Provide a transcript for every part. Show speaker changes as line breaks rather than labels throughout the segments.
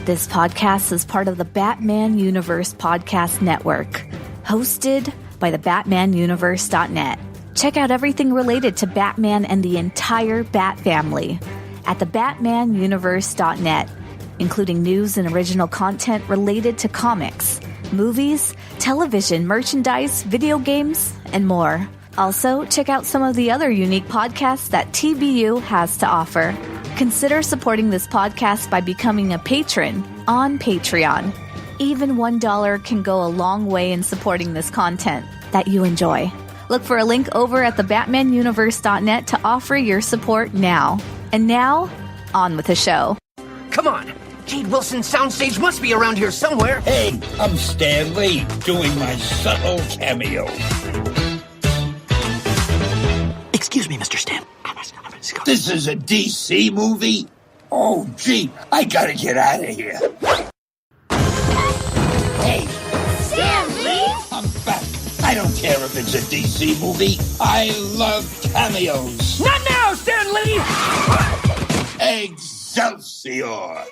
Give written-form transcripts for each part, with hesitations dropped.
This podcast is part of the Batman Universe Podcast Network, hosted by the BatmanUniverse.net. Check out everything related to Batman and the entire Bat family at the BatmanUniverse.net, including news and original content related to comics, movies, television, merchandise, video games, and more. Also, check out some of the other unique podcasts that TBU has to offer. Consider supporting this podcast by becoming a patron on Patreon. Even $1 can go a long way in supporting this content that you enjoy. Look for a link over at the BatmanUniverse.net to offer your support now. And now, on with the show.
Come on! Kate Wilson's soundstage must be around here somewhere.
Hey, I'm Stan Lee, doing my subtle cameo.
Excuse me, Mr. Stan.
This is a DC movie? Oh, gee, I gotta get out of here. Hey!
Stan Lee?
I'm back. I don't care if it's a DC movie. I love cameos.
Not now, Stan Lee!
Excelsior!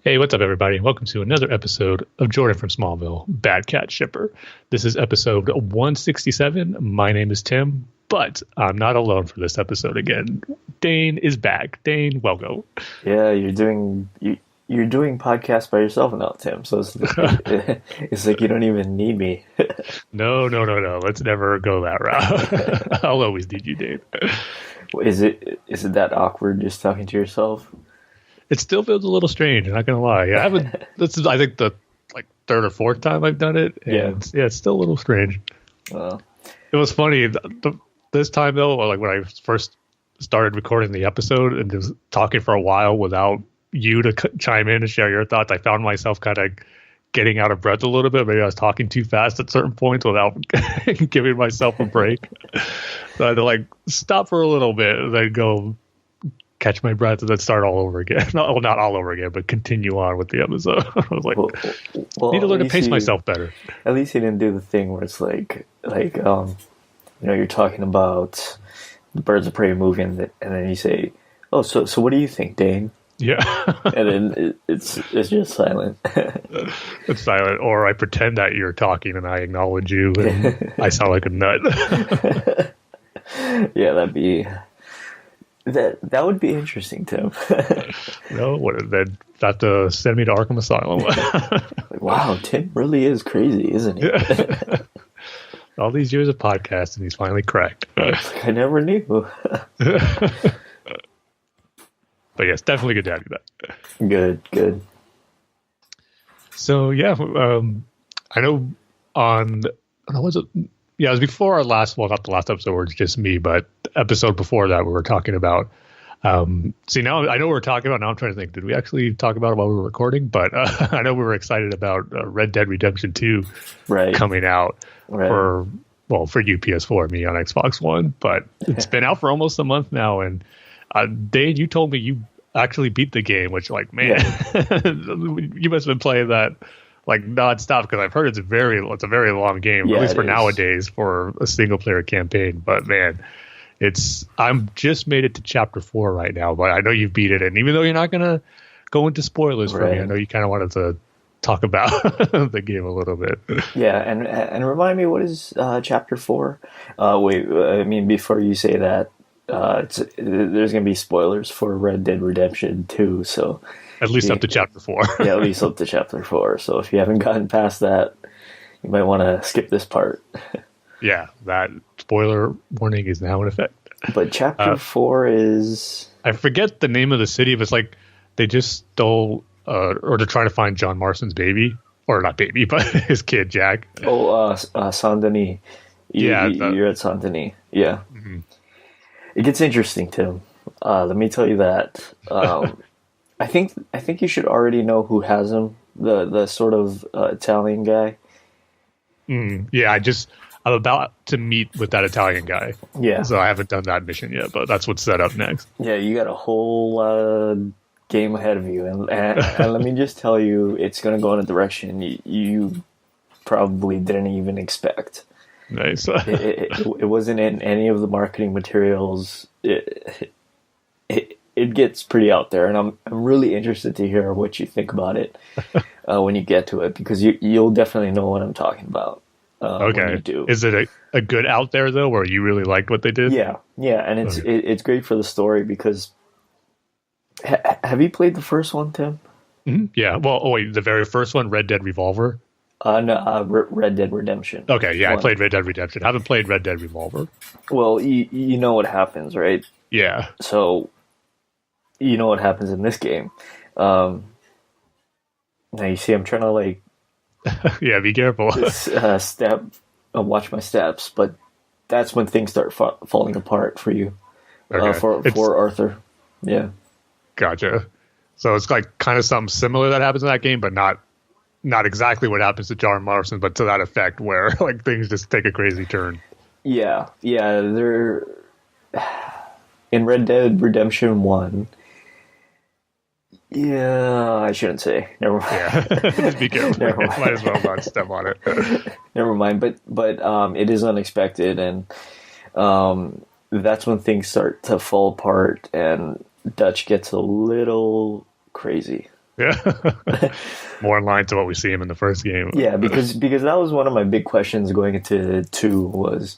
Hey, what's up, everybody? Welcome to another episode of Jordan from Smallville, Bad Cat Shipper. This is episode 167. My name is Tim, but I'm not alone for this episode again. Dane is back. Dane, welcome.
Yeah, you're doing podcasts by yourself now, Tim. So it's like you don't even need me.
No. Let's never go that route. I'll always need you, Dane.
Is it that awkward just talking to yourself?
It still feels a little strange. I'm not gonna lie. I haven't. This is, I think, the third or fourth time I've done it. And yeah, it's still a little strange. It was funny. This time though, when I first started recording the episode and just talking for a while without you to chime in and share your thoughts, I found myself kind of getting out of breath a little bit. Maybe I was talking too fast at certain points without giving myself a break. So I had to stop for a little bit and then go catch my breath and then start all over again. Not all over again, but continue on with the episode. I was like, need to learn to pace myself better.
At least you didn't do the thing where it's you're talking about the Birds of Prey movie and then you say, oh, so what do you think, Dane?
Yeah.
And then it's just silent.
It's silent, or I pretend that you're talking and I acknowledge you and I sound like a nut.
Yeah, that would be interesting, Tim.
No, then have to send me to Arkham Asylum.
Wow, Tim really is crazy, isn't he?
Yeah. All these years of podcasting, he's finally cracked.
I never knew.
But yes, definitely good to have you back.
Good.
So yeah, I know was it? Yeah, it was before our last. Well, not the last episode where it's just me, but the episode before that we were talking about. See, now I know what we're talking about. Now I'm trying to think. Did we actually talk about it while we were recording? But I know we were excited about Red Dead Redemption 2 coming out for you PS4, me on Xbox One. But it's been out for almost a month now, and Dave, you told me you actually beat the game, which you must have been playing that nonstop, because I've heard it's a very long game, at least for nowadays, for a single player campaign. But man, I'm just made it to chapter 4 right now, but I know you've beat it, and even though you're not gonna go into spoilers for me, I know you kind of wanted to talk about the game a little bit.
Yeah, and remind me, what is chapter 4? Wait, I mean, before you say that, there's going to be spoilers for Red Dead Redemption 2, so
at least up to chapter 4.
Yeah, at least up to chapter 4. So if you haven't gotten past that, you might want to skip this part. Yeah,
that spoiler warning is now in effect.
But chapter 4 is,
I forget the name of the city. If it's they just stole or they're trying to find John Marston's baby, or not baby, but his kid Jack.
Saint Denis. You're at Saint Denis. Yeah. Mm-hmm. It gets interesting, Tim. Let me tell you that. I think you should already know who has him. The sort of Italian guy.
Yeah, I'm about to meet with that Italian guy.
Yeah. So
I haven't done that mission yet, but that's what's set up next.
Yeah, you got a whole game ahead of you, and let me just tell you, it's going to go in a direction you probably didn't even expect.
Nice.
it wasn't in any of the marketing materials. it gets pretty out there, and I'm really interested to hear what you think about it when you get to it, because you'll definitely know what I'm talking about.
Okay.
When you do.
Is it a good out there though, where you really liked what they did?
Yeah, and it's great for the story because. Have you played the first one, Tim?
Mm-hmm. Yeah. Well, wait, the very first one, Red Dead Revolver.
No, Red Dead Redemption.
Okay, yeah, I played Red Dead Redemption. I haven't played Red Dead Revolver.
Well, you know what happens, right?
Yeah.
So, you know what happens in this game. Now you see, I'm trying to like.
Yeah, be careful.
Watch my steps, but that's when things start falling apart for you.
Okay.
For Arthur. Yeah.
Gotcha. So it's like kind of something similar that happens in that game, but not exactly what happens to John Marston, but to that effect where like things just take a crazy turn.
Yeah. They're in Red Dead Redemption 1. Yeah, I shouldn't say. Never mind.
Yeah, just be careful.
Never mind.
Might as well not step on it.
Never mind. But it is unexpected, and that's when things start to fall apart, and Dutch gets a little crazy.
Yeah, more in line to what we see him in the first game.
Yeah, because that was one of my big questions going into 2 was,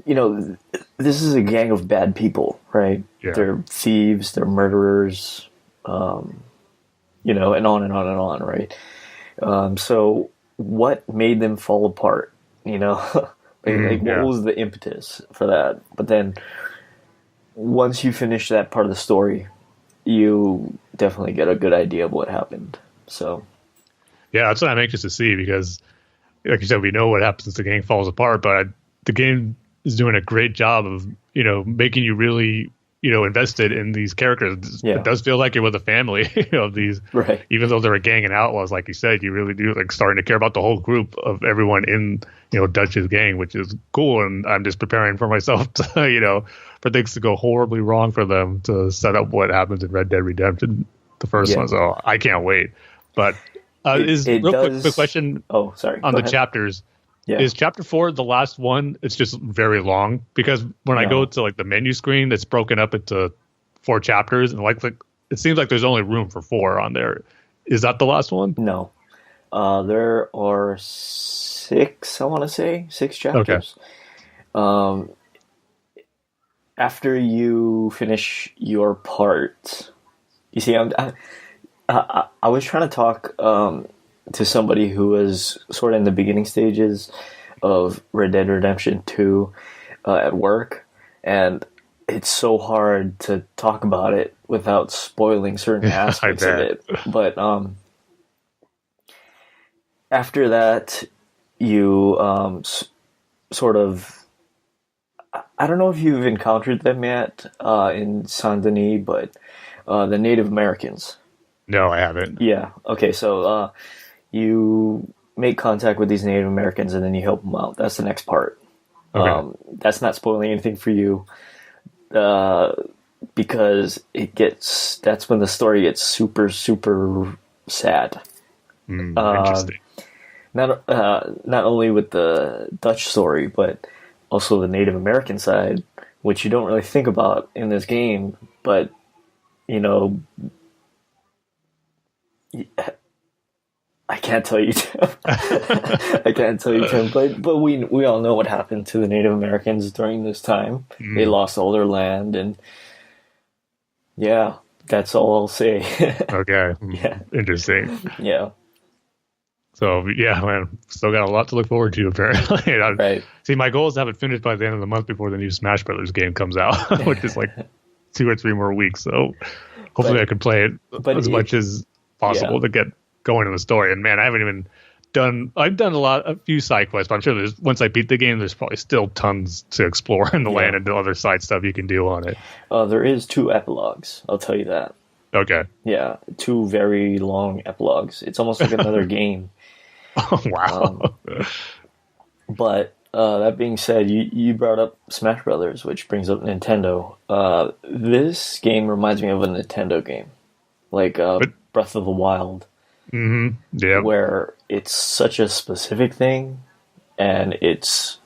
this is a gang of bad people, right?
Yeah.
They're thieves, they're murderers, and on and on and on, right? So what made them fall apart? What was the impetus for that? But then once you finish that part of the story, you definitely get a good idea of what happened. So,
yeah, that's what I'm anxious to see because, like you said, we know what happens if the gang falls apart, but the game is doing a great job of making you really invested in these characters.
Yeah.
It does feel like you're with a family of these,
right?
Even though they're a gang and outlaws, like you said, you really do like starting to care about the whole group of everyone in Dutch's gang, which is cool. And I'm just preparing for myself to for things to go horribly wrong for them to set up what happens in Red Dead Redemption, the first one. So I can't wait. But quick question.
Oh, sorry.
On the chapters. Yeah. Is chapter 4 the last one? It's just very long because when I go to like the menu screen, it's broken up into 4 chapters, and like it seems like there's only room for 4 on there. Is that the last one?
No, there are 6. I want to say 6 chapters. Okay. After you finish your part, you see, I was trying to talk to somebody who was sort of in the beginning stages of Red Dead Redemption 2 at work, and it's so hard to talk about it without spoiling certain aspects of it. But after that, you sort of... I don't know if you've encountered them yet in Saint Denis, but the Native Americans.
No, I haven't.
Yeah. Okay, so you make contact with these Native Americans and then you help them out. That's the next part. Okay. That's not spoiling anything for you because that's when the story gets super, super sad.
Interesting.
Not only with the Dutch story, but also the Native American side, which you don't really think about in this game, but I can't tell you, Tim. I can't tell you, Tim. But we all know what happened to the Native Americans during this time. They lost all their land, and yeah, that's all I'll say.
Okay.
Yeah.
Interesting.
Yeah.
So yeah, man, still got a lot to look forward to. Apparently,
right.
See, my goal is to have it finished by the end of the month before the new Smash Brothers game comes out, which is like 2 or 3 more weeks. So hopefully, I can play it as much as possible to get going in the story. And man, I haven't even done. I've done a few side quests, but I'm sure once I beat the game, there's probably still tons to explore in the land and the other side stuff you can do on it.
There is 2 epilogues. I'll tell you that.
Okay.
Yeah, 2 very long epilogues. It's almost like another game.
Oh, wow.
But that being said, you brought up Smash Brothers, which brings up Nintendo. This game reminds me of a Nintendo game, like Breath of the Wild.
Mm-hmm. Yeah.
Where it's such a specific thing, and it's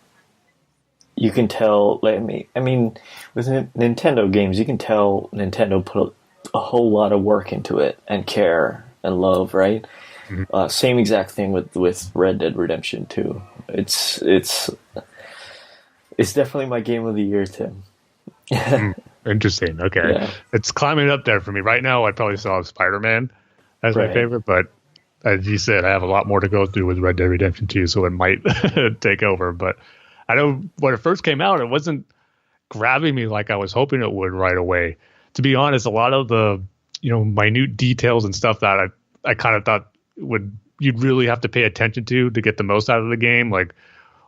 you can tell. Like, I mean, with Nintendo games, you can tell Nintendo put a whole lot of work into it and care and love, right? Mm-hmm. Same exact thing with Red Dead Redemption 2. It's definitely my game of the year, Tim.
Interesting. Okay.
Yeah.
It's climbing up there for me. Right now, I'd probably still have Spider-Man as my favorite, but as you said, I have a lot more to go through with Red Dead Redemption 2, so it might take over. But I know when it first came out, it wasn't grabbing me like I was hoping it would right away. To be honest, a lot of the minute details and stuff that I kind of thought you'd really have to pay attention to get the most out of the game, like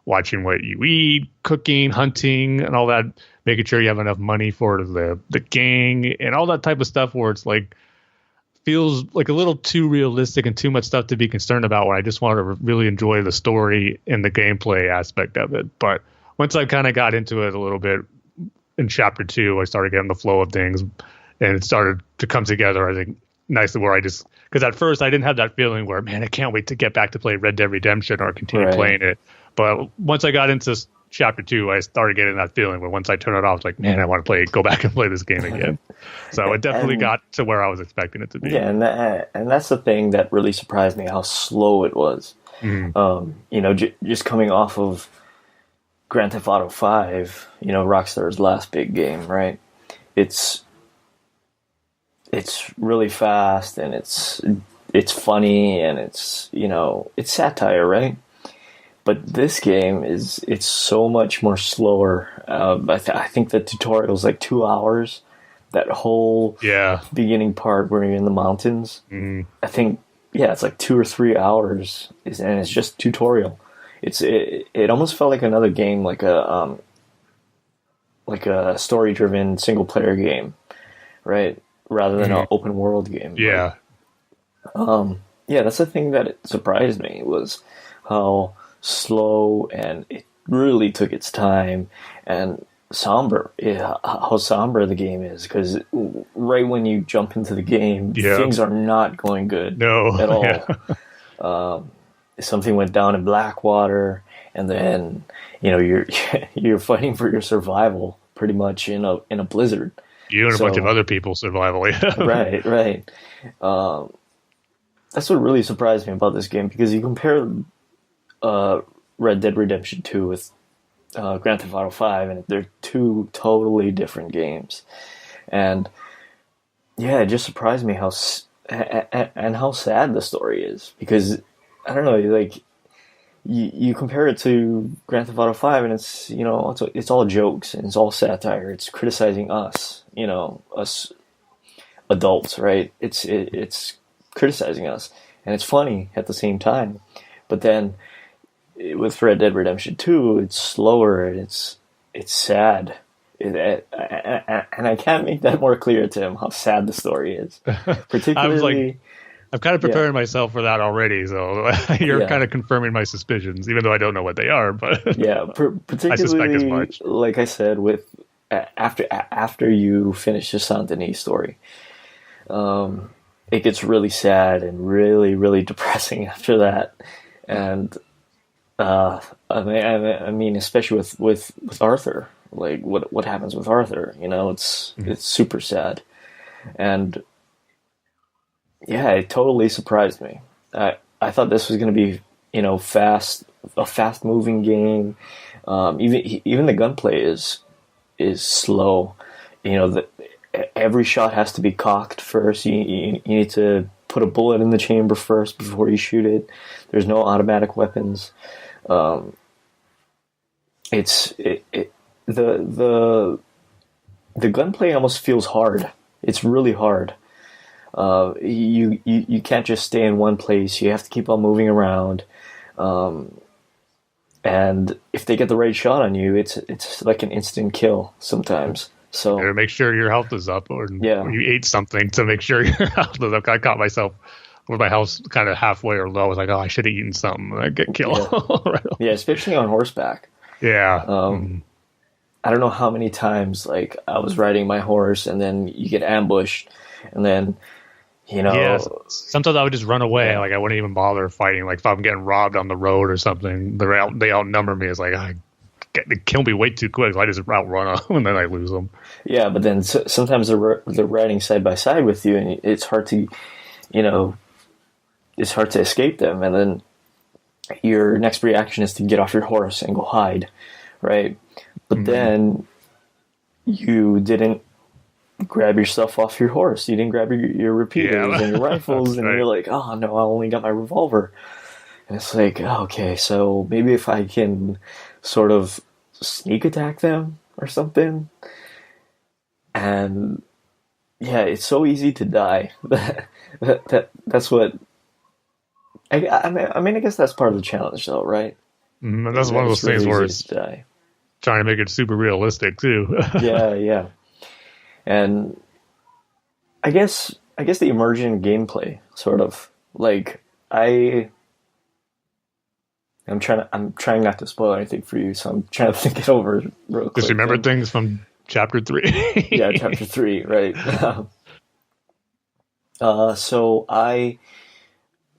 watching what you eat, cooking, hunting, and all that, making sure you have enough money for the gang and all that type of stuff where it's like feels like a little too realistic and too much stuff to be concerned about when I just wanted to really enjoy the story and the gameplay aspect of it. But once I kind of got into it a little bit in chapter 2, I started getting the flow of things and it started to come together, I think, nicely, where because at first I didn't have that feeling where, man, I can't wait to get back to play Red Dead Redemption or continue playing it. But once I got into chapter 2, I started getting that feeling where once I turn it off, it's like, man, I want to go back and play this game again. So it definitely got to where I was expecting it to be.
Yeah, and that's the thing that really surprised me, how slow it was. Mm-hmm. Just coming off of Grand Theft Auto 5, Rockstar's last big game, right? It's really fast and it's funny and it's satire, right? But this game it's so much more slower. I think the tutorial's like 2 hours. That whole beginning part where you're in the mountains. Mm-hmm. I think it's like 2 or 3 hours, and it's just tutorial. It almost felt like another game, like a story-driven single-player game, right? Rather than an open-world game.
Yeah.
Right? That's the thing that it surprised me, was how slow, and it really took its time, and how somber the game is, because right when you jump into the game, things are not going good at all. Something went down in Blackwater, and then you're fighting for your survival pretty much in a blizzard.
You and a bunch of other people's survival.
Right. That's what really surprised me about this game, because you compare Red Dead Redemption 2 with Grand Theft Auto 5, and they're two totally different games. And it just surprised me how sad the story is, because I don't know, like you compare it to Grand Theft Auto 5, and it's all jokes and it's all satire. It's criticizing us, us adults, right? It's criticizing us, and it's funny at the same time. But then with Red Dead Redemption 2, it's slower and it's sad. And I can't make that more clear to him how sad the story is. Particularly,
I'm kind of preparing myself for that already, so you're kind of confirming my suspicions, even though I don't know what they are. But
particularly,
I suspect as much.
Like I said, with after you finish the Saint Denis story, it gets really sad and really, really depressing after that. And I mean, especially with Arthur, like what happens with Arthur, it's super sad, and it totally surprised me. I thought this was going to be a fast moving game. Even the gunplay is slow. Every shot has to be cocked first. You need to put a bullet in the chamber first before you shoot it. There's no automatic weapons. The gunplay almost feels hard. It's really hard. You can't just stay in one place. You have to keep on moving around. And if they get the right shot on you, it's like an instant kill sometimes. So
to make sure your health is up, or you ate something to make sure your health is up. I caught myself with my health kind of halfway or low. I was like, oh, I should have eaten something. I get killed.
Yeah, especially on horseback.
Yeah.
I don't know how many times, like, I was riding my horse and then you get ambushed, and then
sometimes I would just run away. Like, I wouldn't even bother fighting. Like, if I'm getting robbed on the road or something, they outnumber me. It's like, I they kill me way too quick. So I just outrun them and then I lose them.
Yeah, but then sometimes they're riding side by side with you, and it's hard to, it's hard to escape them. And then your next reaction is to get off your horse and go hide, right? But then you didn't grab yourself off your horse. You didn't grab your repeaters and your rifles, and you're like, oh no, I only got my revolver. And it's like, okay, so maybe if I can sort of sneak attack them or something. And yeah, it's so easy to die. That's what. I mean, I guess that's part of the challenge, though, right?
And that's one of those things where it's trying to make it super realistic too.
yeah. And I guess the emergent gameplay, sort of like I'm trying not to spoil anything for you, so I'm trying to think it over real quick.
Just remember things from chapter 3.
Yeah, chapter 3, right. So I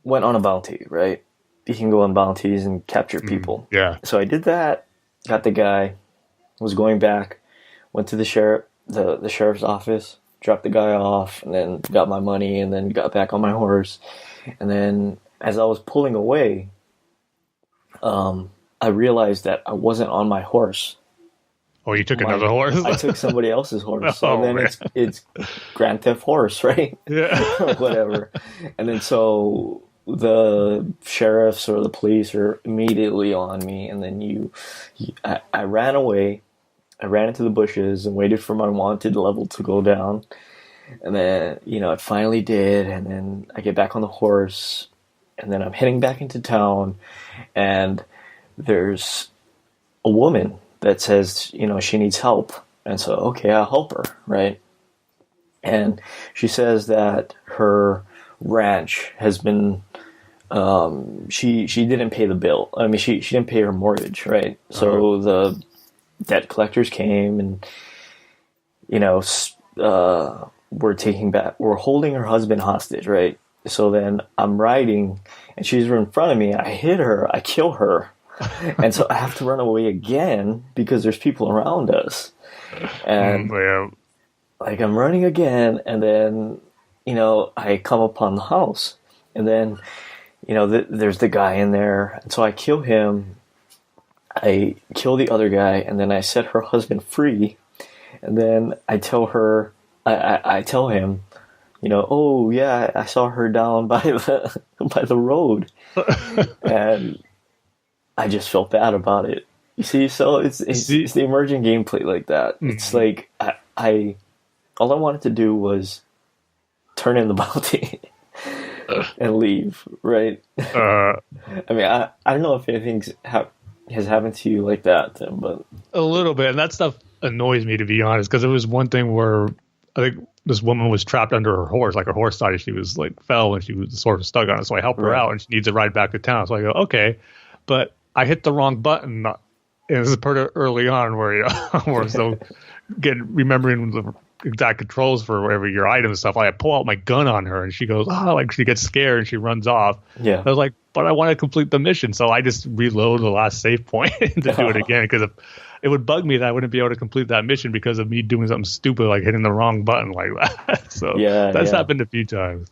went on a bounty, right? You can go on bounties and capture people.
Yeah.
So I did that, got the guy, was going back, went to the sheriff's office, dropped the guy off, and then got my money, and then got back on my horse. And then as I was pulling away, I realized that I wasn't on my horse.
Oh, you took another horse?
I took somebody else's horse. So then it's Grand Theft Horse, right?
Yeah.
Or whatever. And then so the sheriffs or the police are immediately on me. And then I ran away. I ran into the bushes and waited for my wanted level to go down. And then, it finally did. And then I get back on the horse. And then I'm heading back into town. And there's a woman that says, she needs help. And so, okay, I'll help her, right? And she says that her ranch has been, she didn't pay the bill. I mean, she didn't pay her mortgage, right? So the debt collectors came and, we're holding her husband hostage, right? So then I'm riding and she's in front of me. I hit her, I kill her. And so I have to run away again because there's people around us. And like I'm running again, and then, I come upon the house, and then, there's the guy in there. And so I kill him. I kill the other guy, and then I set her husband free. And then I tell her, I tell him, oh yeah, I saw her down by the road. And I just felt bad about it. You see, so it's the emerging gameplay like that. Mm-hmm. It's like I all I wanted to do was turn in the bounty and leave, right? I mean, I don't know if anything has happened to you like that, Tim, but
a little bit, and that stuff annoys me, to be honest, because it was one thing where I think this woman was trapped under her horse, like her horse died. She was like fell and she was sort of stuck on it. So I helped her out, and she needs a ride back to town. So I go, okay, but I hit the wrong button. And this is pretty early on where we're still remembering the exact controls for whatever your item and stuff. I pull out my gun on her and she goes, like she gets scared and she runs off.
Yeah.
I was like, but I want to complete the mission. So I just reload the last save point to do it again, because it would bug me that I wouldn't be able to complete that mission because of me doing something stupid like hitting the wrong button like that. So that's happened a few times.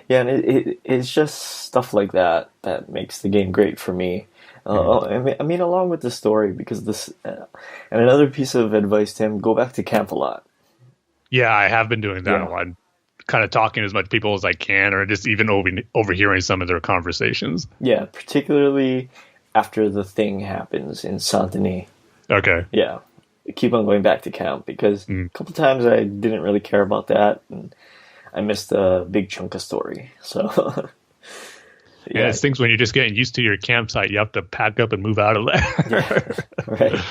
Yeah,
and it's just stuff like that makes the game great for me. I mean, along with the story, because this and another piece of advice, Tim, go back to camp a lot.
Yeah, I have been doing that a lot. Kind of talking to as much people as I can, or just even overhearing some of their conversations.
Yeah, particularly after the thing happens in Saint-Denis.
Okay.
Yeah, keep on going back to camp, because a couple times I didn't really care about that, and I missed a big chunk of story. So.
Yeah, it's things when you're just getting used to your campsite, you have to pack up and move out of there.
Yeah,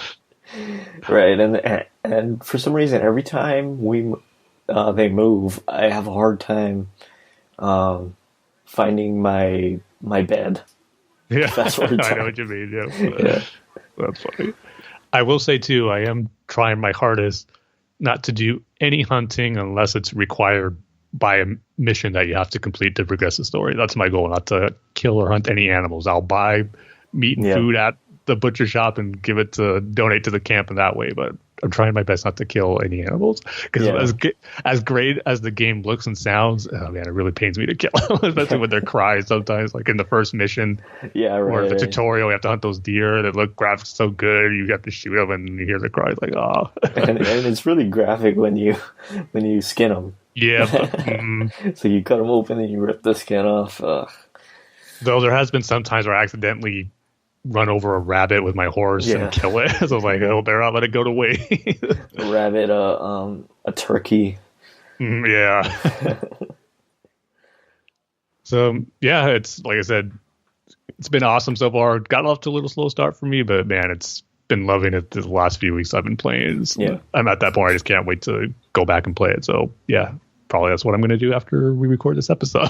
right. And for some reason, every time they move, I have a hard time finding my bed.
Yeah, I know what you mean. Yeah. That's funny. I will say too, I am trying my hardest not to do any hunting unless it's required by a mission that you have to complete to progress the story. That's my goal, not to kill or hunt any animals. I'll buy meat and food at the butcher shop and donate to the camp in that way. But I'm trying my best not to kill any animals because as great as the game looks and sounds, oh man, it really pains me to kill them, especially when they're cries sometimes. Like in the first mission, or the tutorial, you have to hunt those deer that look graphics so good. You have to shoot them and you hear the cries like, oh.
and it's really graphic when you skin them.
Yeah.
So you cut them open and you rip the skin off.
Though there has been some times where I accidentally run over a rabbit with my horse and kill it. So I was like, oh, better not let it go to waste.
A rabbit, a turkey.
Yeah. So, yeah, it's like I said, it's been awesome so far. Got off to a little slow start for me, but man, it's been loving it the last few weeks I've been playing. I'm at that point. I just can't wait to go back and play it. So, yeah. Probably that's what I'm going to do after we record this episode,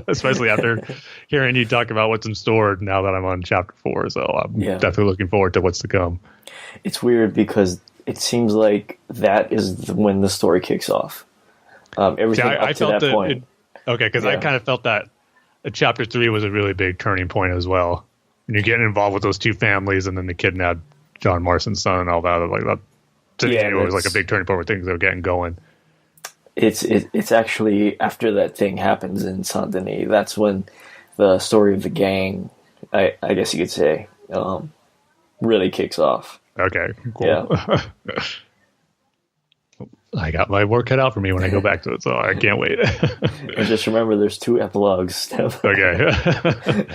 especially after hearing you talk about what's in store now that I'm on chapter 4. So I'm definitely looking forward to what's to come.
It's weird because it seems like that is when the story kicks off. Everything up to that point.
Because I kind of felt that chapter 3 was a really big turning point as well. And you're getting involved with those two families and then the kidnapped John Marston's son and all that. Like that to me, it was like a big turning point where things are getting going.
It's actually after that thing happens in Saint Denis. That's when the story of the gang, I guess you could say, really kicks off.
Okay, cool.
Yeah.
I got my work cut out for me when I go back to it, so I can't wait.
And just remember, there's 2 epilogues.
Okay.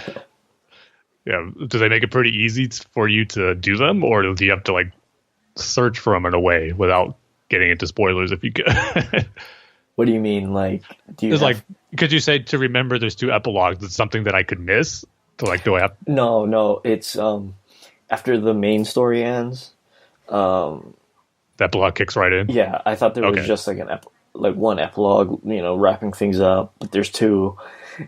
Yeah. Do they make it pretty easy for you to do them, or do you have to like search for them in a way without getting into spoilers if you could?
What do you mean? Like,
could you say to remember there's 2 epilogues? It's something that I could miss. So like, do I have?
No. It's after the main story ends.
The epilogue kicks right in.
Yeah, I thought there was just like one epilogue, wrapping things up. But there's 2,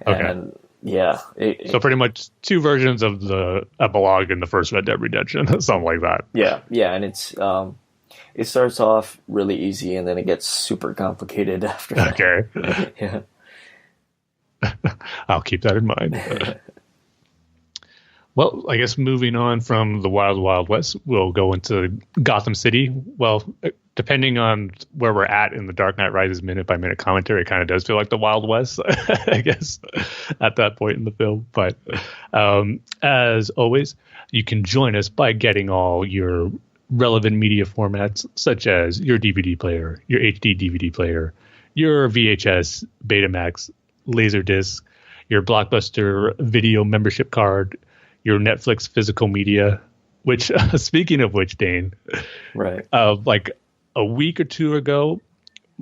and so pretty much 2 versions of the epilogue in the first Red Dead Redemption, something like that. Yeah, and it's it starts off really easy, and then it gets super complicated after that.
Okay.
Yeah.
I'll keep that in mind. Well, I guess moving on from the Wild Wild West, we'll go into Gotham City. Well, depending on where we're at in the Dark Knight Rises minute-by-minute commentary, it kind of does feel like the Wild West, I guess, at that point in the film. But as always, you can join us by getting all your relevant media formats, such as your DVD player, your HD DVD player, your VHS, Betamax, Laserdisc, your Blockbuster video membership card, your Netflix physical media, which, speaking of which, Dane,
right?
Like a week or 2 ago,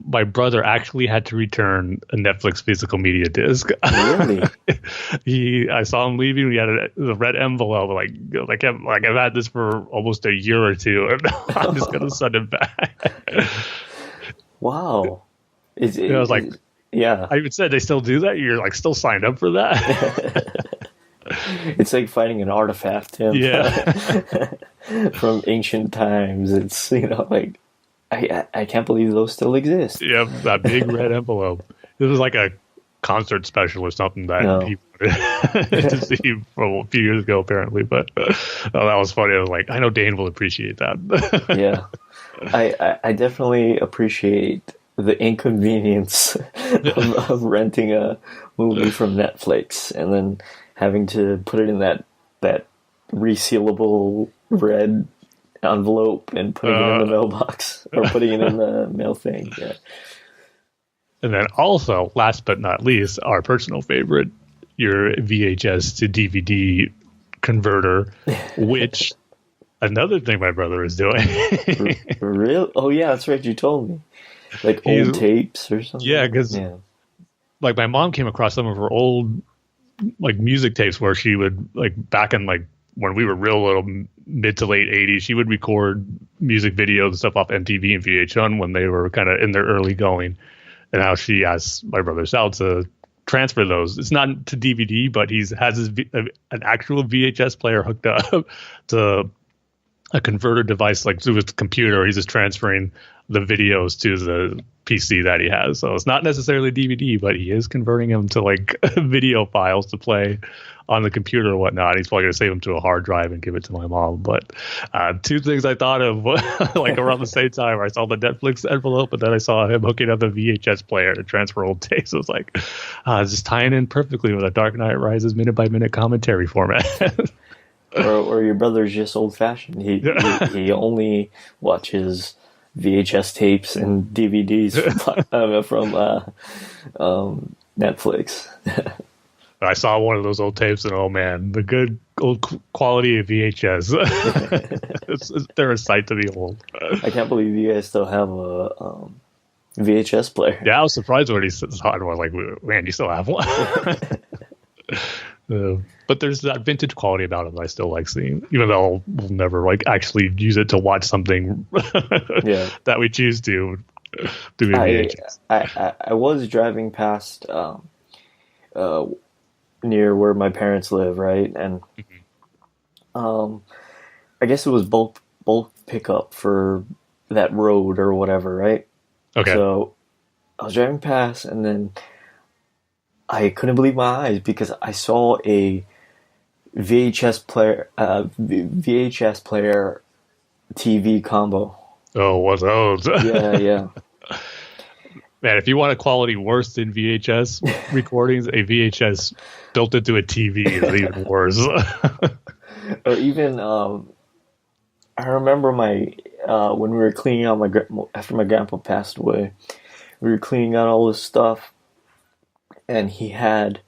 my brother actually had to return a Netflix physical media disc.
Really?
I saw him leaving. He had a red envelope. Like I've had this for almost a year or 2, and I'm just gonna send it back.
Wow.
I was like,
yeah.
I even said they still do that. You're like still signed up for that.
It's like finding an artifact, Tim.
Yeah.
From ancient times. It's like I can't believe those still exist.
Yeah, that big red envelope. This was like a concert special or something that he wanted to see from a few years ago, apparently. But that was funny. I was like, I know Dane will appreciate that.
Yeah, I definitely appreciate the inconvenience of renting a movie from Netflix and then having to put it in that resealable red envelope and putting it in the mailbox or putting it in the mail thing. Yeah.
And then also, last but not least, our personal favorite, your VHS to DVD converter, which another thing my brother is doing.
Really? Oh yeah, that's right. You told me. Like old tapes or something.
Yeah, because like my mom came across some of her old like music tapes where she would like back in like when we were real little mid to late 80s, she would record music videos and stuff off MTV and VH1 when they were kind of in their early going. And how she asked my brother Sal to transfer those. It's not to DVD, but he has an actual VHS player hooked up to a converter device like through his computer. He's just transferring the videos to the PC that he has. So it's not necessarily DVD, but he is converting them to like video files to play on the computer or whatnot. He's probably going to save them to a hard drive and give it to my mom. But two things I thought of like around the same time where I saw the Netflix envelope, and then I saw him hooking up the VHS player to transfer old tapes. I was like, just tying in perfectly with a Dark Knight Rises minute-by-minute commentary format.
or your brother's just old-fashioned. He only watches VHS tapes and DVDs from Netflix.
I saw one of those old tapes, and oh man, the good old quality of VHS. They're a sight to behold.
I can't believe you guys still have a VHS player.
Yeah, I was surprised when he saw it. I was like, man, you still have one? But there's that vintage quality about it that I still like seeing, even though we'll never like actually use it to watch something that we choose to do VHS.
I was driving past near where my parents live, right? And I guess it was bulk pickup for that road or whatever, right?
Okay.
So I was driving past, and then I couldn't believe my eyes because I saw a VHS player TV combo.
Oh, what's those?
Yeah.
Man, if you want a quality worse than VHS recordings, a VHS built into a TV is even worse.
Or even, I remember when we were cleaning out after my grandpa passed away, we were cleaning out all this stuff, and he had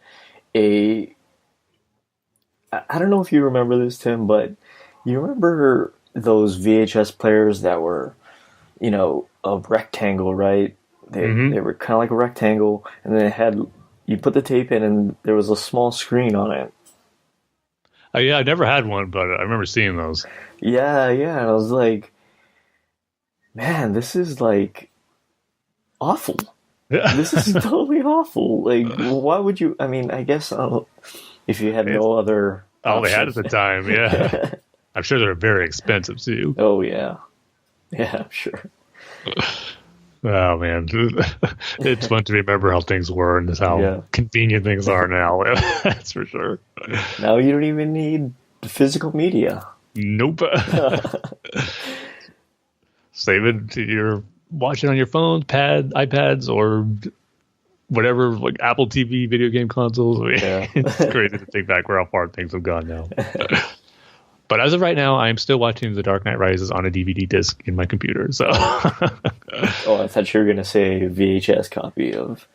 I don't know if you remember this, Tim, but you remember those VHS players that were, a rectangle, right? They were kind of like a rectangle, and then you put the tape in, and there was a small screen on it.
Oh, yeah, I never had one, but I remember seeing those.
Yeah, and I was like, man, this is like awful. This is totally awful. Like, why would you? I mean, I guess if you had no other
all they had at the time, yeah. I'm sure they're very expensive too.
Oh yeah, I'm sure.
Oh man, it's fun to remember how things were and just how convenient things are now. That's for sure.
Now you don't even need physical media.
Nope. Save it to your watch it on your phones, iPads, or whatever, like Apple TV, video game consoles. It's crazy to think back where how far things have gone now. But as of right now, I'm still watching The Dark Knight Rises on a DVD disc in my computer. So,
I thought you were going to say VHS copy of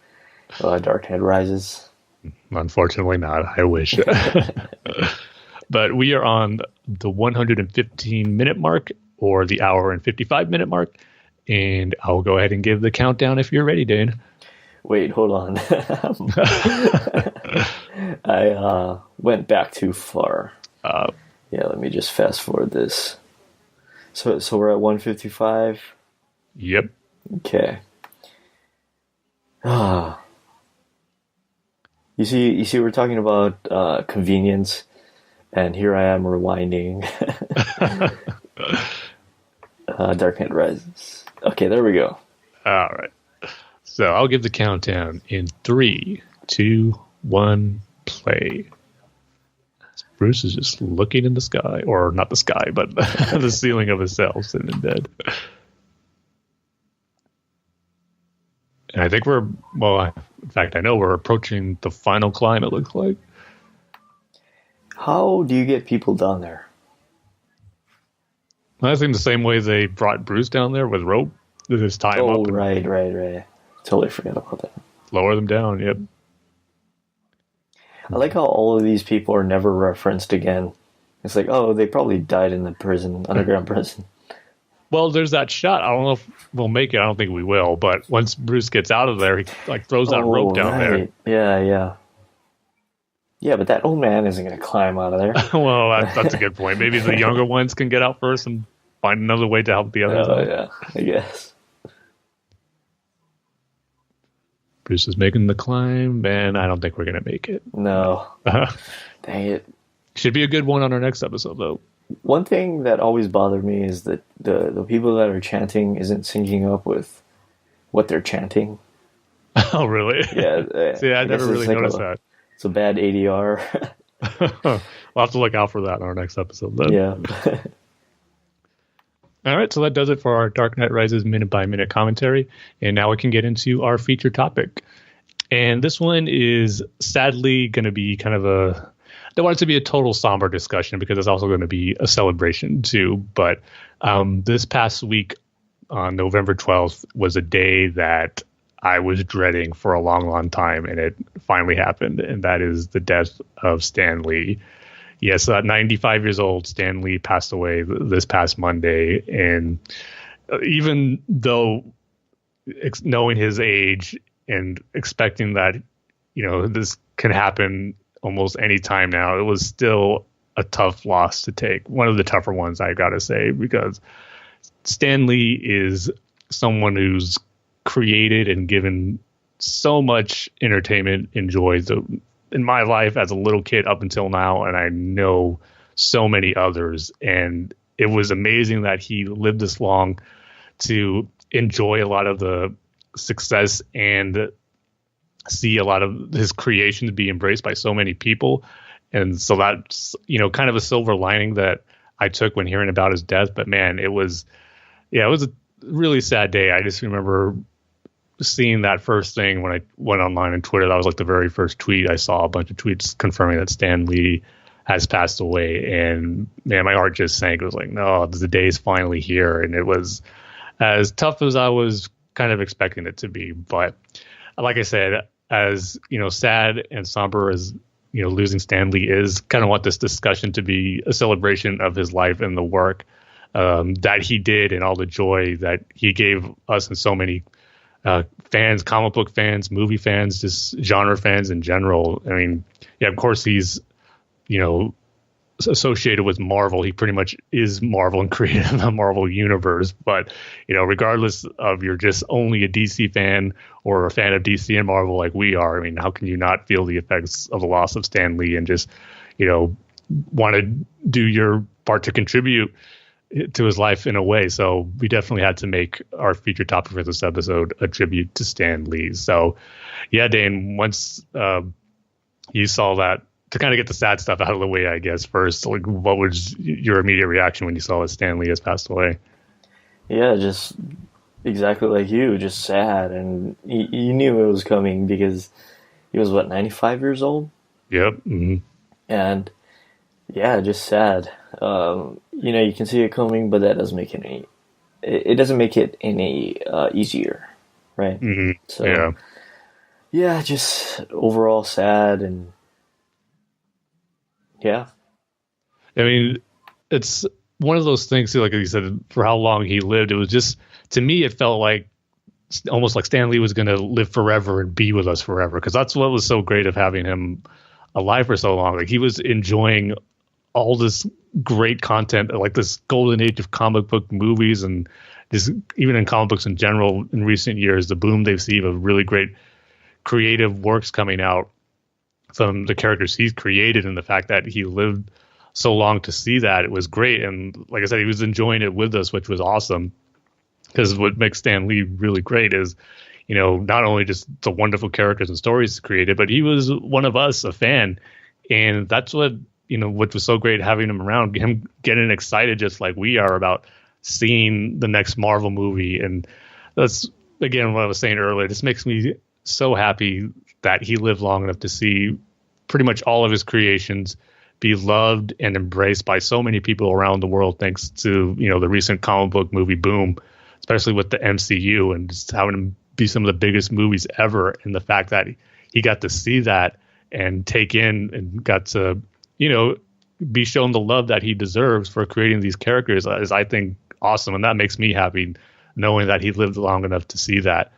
Dark Knight Rises.
Unfortunately not. I wish. But we are on the 115-minute mark or the hour and 55-minute mark. And I'll go ahead and give the countdown if you're ready, Dane.
Wait, hold on. I went back too far. Let me just fast forward this. So we're at 155?
Yep.
Okay. You see, we're talking about convenience, and here I am rewinding. Dark Knight Rises. Okay, there we go.
All right. So I'll give the countdown in 3, 2, 1, play. Bruce is just looking in the sky, or not the sky, but the ceiling of his cell, sitting in bed. And I think in fact, I know we're approaching the final climb, it looks like.
How do you get people down there?
I think the same way they brought Bruce down there with rope. They just tie him up.
Oh, right. Totally forgot about that.
Lower them down, yep.
I like how all of these people are never referenced again. It's like, they probably died in the prison, underground prison.
Well, there's that shot. I don't know if we'll make it. I don't think we will. But once Bruce gets out of there, he throws that rope down there.
Yeah. Yeah, but that old man isn't going to climb out of there.
Well, that's a good point. Maybe the younger ones can get out first and find another way to help the others out.
Yeah, I guess.
Bruce is making the climb, and I don't think we're going to make it.
No. Dang it.
Should be a good one on our next episode, though.
One thing that always bothered me is that the people that are chanting isn't syncing up with what they're chanting.
Oh, really?
Yeah.
See, I never really noticed that.
It's a bad ADR.
We'll have to look out for that in our next episode then.
Yeah.
All right, so that does it for our Dark Knight Rises minute-by-minute commentary. And now we can get into our feature topic. And this one is sadly going to be kind of I don't want it to be a total somber discussion because it's also going to be a celebration too. But this past week on November 12th was a day that I was dreading for a long, long time, and it finally happened. And that is the death of Stan Lee. Yes, 95 years old, Stan Lee passed away this past Monday. And even though knowing his age and expecting that, this can happen almost any time now, it was still a tough loss to take. One of the tougher ones, I got to say, because Stan Lee is someone who's created and given so much entertainment and joy in my life as a little kid up until now, and I know so many others. And it was amazing that he lived this long to enjoy a lot of the success and see a lot of his creations be embraced by so many people. And so that's, kind of a silver lining that I took when hearing about his death. But man, it was a really sad day. I just remember seeing that first thing when I went online on Twitter. That was like the very first tweet I saw, a bunch of tweets confirming that Stan Lee has passed away. And man, my heart just sank. It was like, no, the day is finally here. And it was as tough as I was kind of expecting it to be. But like I said, as sad and somber as losing Stan Lee is, kind of want this discussion to be a celebration of his life and the work that he did and all the joy that he gave us and so many fans, comic book fans, movie fans, just genre fans in general. I mean, yeah, of course he's, associated with Marvel. He pretty much is Marvel and created the Marvel universe. But, regardless of you're just only a DC fan or a fan of DC and Marvel like we are, I mean, how can you not feel the effects of the loss of Stan Lee and just, want to do your part to contribute to his life in a way? So we definitely had to make our feature topic for this episode a tribute to Stan Lee. So yeah, Dane, once you saw that, to kind of get the sad stuff out of the way, I guess, first, like, what was your immediate reaction when you saw that Stan Lee has passed away?
Yeah, just exactly like you, just sad. And you knew it was coming because he was, 95 years old?
Yep. Mm-hmm.
And yeah, just sad. You can see it coming, but that doesn't make it doesn't make it any easier, right?
Mm-hmm.
So yeah, just overall sad. And yeah,
I mean, it's one of those things, like you said, for how long he lived, it was just, to me, it felt like almost like Stan Lee was going to live forever and be with us forever, because that's what was so great of having him alive for so long. Like, he was enjoying all this great content, like this golden age of comic book movies, and just even in comic books in general in recent years, the boom they've seen of really great creative works coming out from the characters he's created, and the fact that he lived so long to see that, it was great. And like I said, he was enjoying it with us, which was awesome, because what makes Stan Lee really great is, not only just the wonderful characters and stories created, but he was one of us, a fan. And that's what, what was so great having him around, him getting excited just like we are about seeing the next Marvel movie. And that's, again, what I was saying earlier, this makes me so happy that he lived long enough to see pretty much all of his creations be loved and embraced by so many people around the world, thanks to, the recent comic book movie boom, especially with the MCU, and just having them be some of the biggest movies ever. And the fact that he got to see that and take in and got to, be shown the love that he deserves for creating these characters is, I think, awesome. And that makes me happy, knowing that he lived long enough to see that.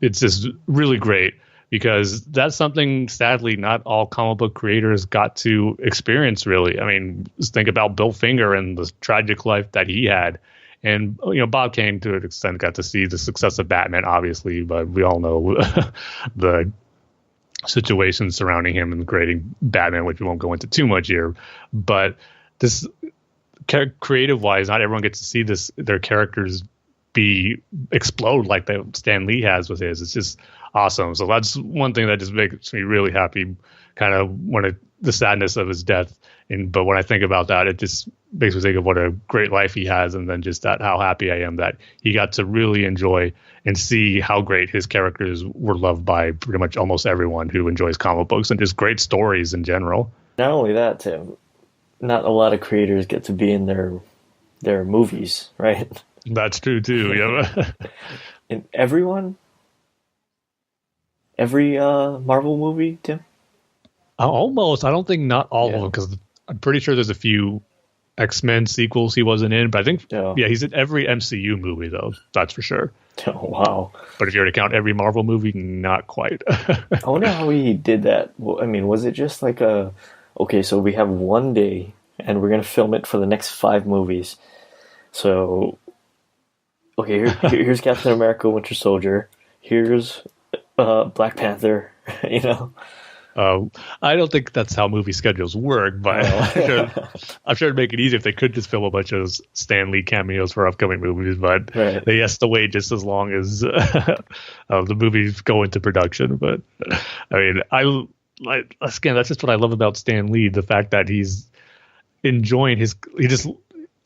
It's just really great, because that's something, sadly, not all comic book creators got to experience, really. I mean, just think about Bill Finger and the tragic life that he had. And, Bob Kane, to an extent, got to see the success of Batman, obviously, but we all know the situations surrounding him and creating Batman, which we won't go into too much here. But this, creative-wise, not everyone gets to see their characters explode like that Stan Lee has with his. It's just awesome. So that's one thing that just makes me really happy, kind of the sadness of his death. But when I think about that, it just makes me think of what a great life he has, and then just that how happy I am that he got to really enjoy and see how great his characters were loved by pretty much almost everyone who enjoys comic books and just great stories in general.
Not only that, Tim, not a lot of creators get to be in their movies, right?
That's true too. Yeah.
And every Marvel movie, Tim?
Almost. I don't think not all of them, because I'm pretty sure there's a few X-Men sequels he wasn't in, but I think he's in every MCU movie though. That's for sure.
Oh wow!
But if you were to count every Marvel movie, not quite.
I wonder how he did that. Well, I mean, was it just like so we have one day and we're gonna film it for the next 5 movies. So, okay, here's Captain America: Winter Soldier. Here's Black Panther. You know.
I don't think that's how movie schedules work, but I'm sure it'd make it easy if they could just film a bunch of Stan Lee cameos for upcoming movies, but they has to wait just as long as the movies go into production. But I mean, again, that's just what I love about Stan Lee, the fact that he's enjoying he just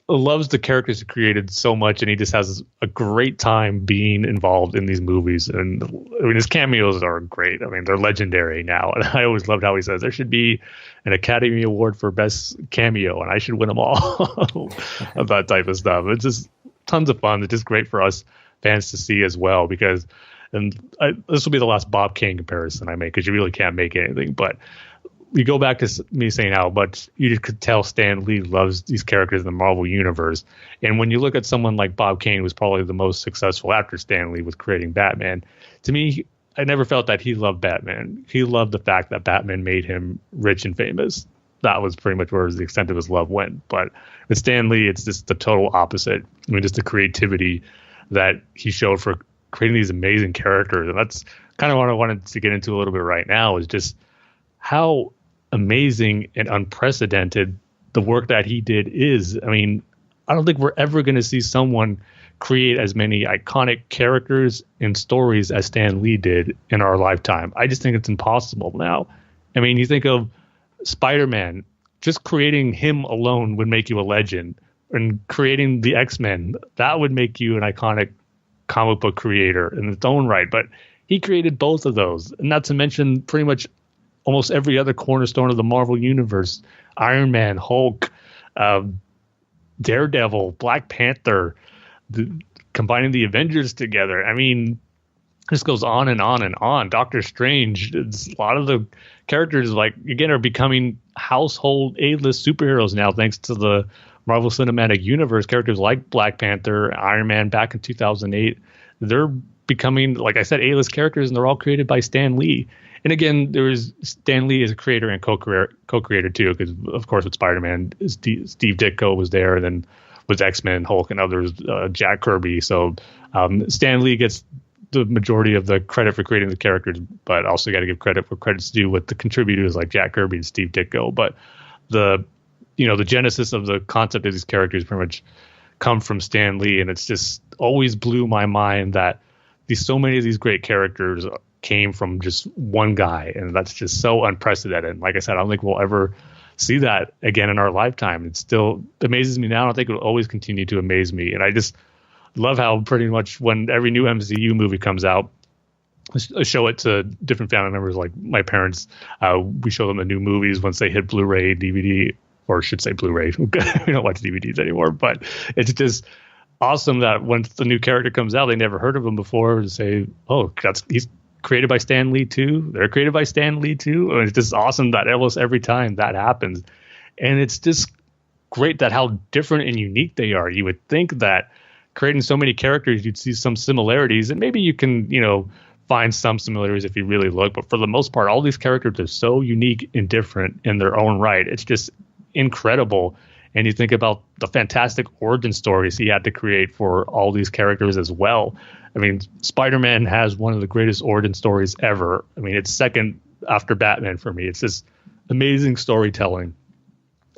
loves the characters he created so much, and he just has a great time being involved in these movies. And I mean, his cameos are great. I mean, they're legendary now. And I always loved how he says there should be an Academy Award for best cameo, and I should win them all. That type of stuff. It's just tons of fun. It's just great for us fans to see as well, because, this will be the last Bob Kane comparison I make, because you really can't make anything, but you go back to me saying how much you could tell Stan Lee loves these characters in the Marvel Universe. And when you look at someone like Bob Kane, who was probably the most successful after Stan Lee with creating Batman, to me, I never felt that he loved Batman. He loved the fact that Batman made him rich and famous. That was pretty much where the extent of his love went. But with Stan Lee, it's just the total opposite. I mean, just the creativity that he showed for creating these amazing characters. And that's kind of what I wanted to get into a little bit right now, is just how amazing and unprecedented the work that he did is. I mean, I don't think we're ever going to see someone create as many iconic characters and stories as Stan Lee did in our lifetime. I just think it's impossible now. I mean, you think of Spider-Man, just creating him alone would make you a legend. And creating the X-Men, that would make you an iconic comic book creator in its own right. But he created both of those. And not to mention pretty much almost every other cornerstone of the Marvel Universe: Iron Man, Hulk, Daredevil, Black Panther, combining the Avengers together. I mean, this goes on and on and on. Doctor Strange, a lot of the characters, are becoming household A-list superheroes now, thanks to the Marvel Cinematic Universe. Characters like Black Panther, Iron Man back in 2008, they're becoming, like I said, A-list characters, and they're all created by Stan Lee. And again, there was Stan Lee as a creator and co-creator too, because of course with Spider-Man, Steve Ditko was there, and then with X-Men, Hulk, and others, Jack Kirby. So Stan Lee gets the majority of the credit for creating the characters, but also got to give credit for credit's due with the contributors like Jack Kirby and Steve Ditko. But the genesis of the concept of these characters pretty much come from Stan Lee, and it's just always blew my mind that so many of these great characters came from just one guy, and that's just so unprecedented. And like I said, I don't think we'll ever see that again in our lifetime. It still amazes me now. I don't think it will always continue to amaze me. And I just love how pretty much when every new MCU movie comes out, I show it to different family members, like my parents. We show them the new movies once they hit Blu-ray, DVD, or I should say Blu-ray. We don't watch DVDs anymore, but it's just awesome that once the new character comes out, they never heard of him before, and say, oh, he's created by Stan Lee too. They're created by Stan Lee too. And it's just awesome that almost every time that happens. And it's just great that how different and unique they are. You would think that creating so many characters, you'd see some similarities, and maybe you can, find some similarities if you really look. But for the most part, all these characters are so unique and different in their own right. It's just incredible. And you think about the fantastic origin stories he had to create for all these characters as well. I mean, Spider-Man has one of the greatest origin stories ever. I mean, it's second after Batman for me. It's just amazing storytelling.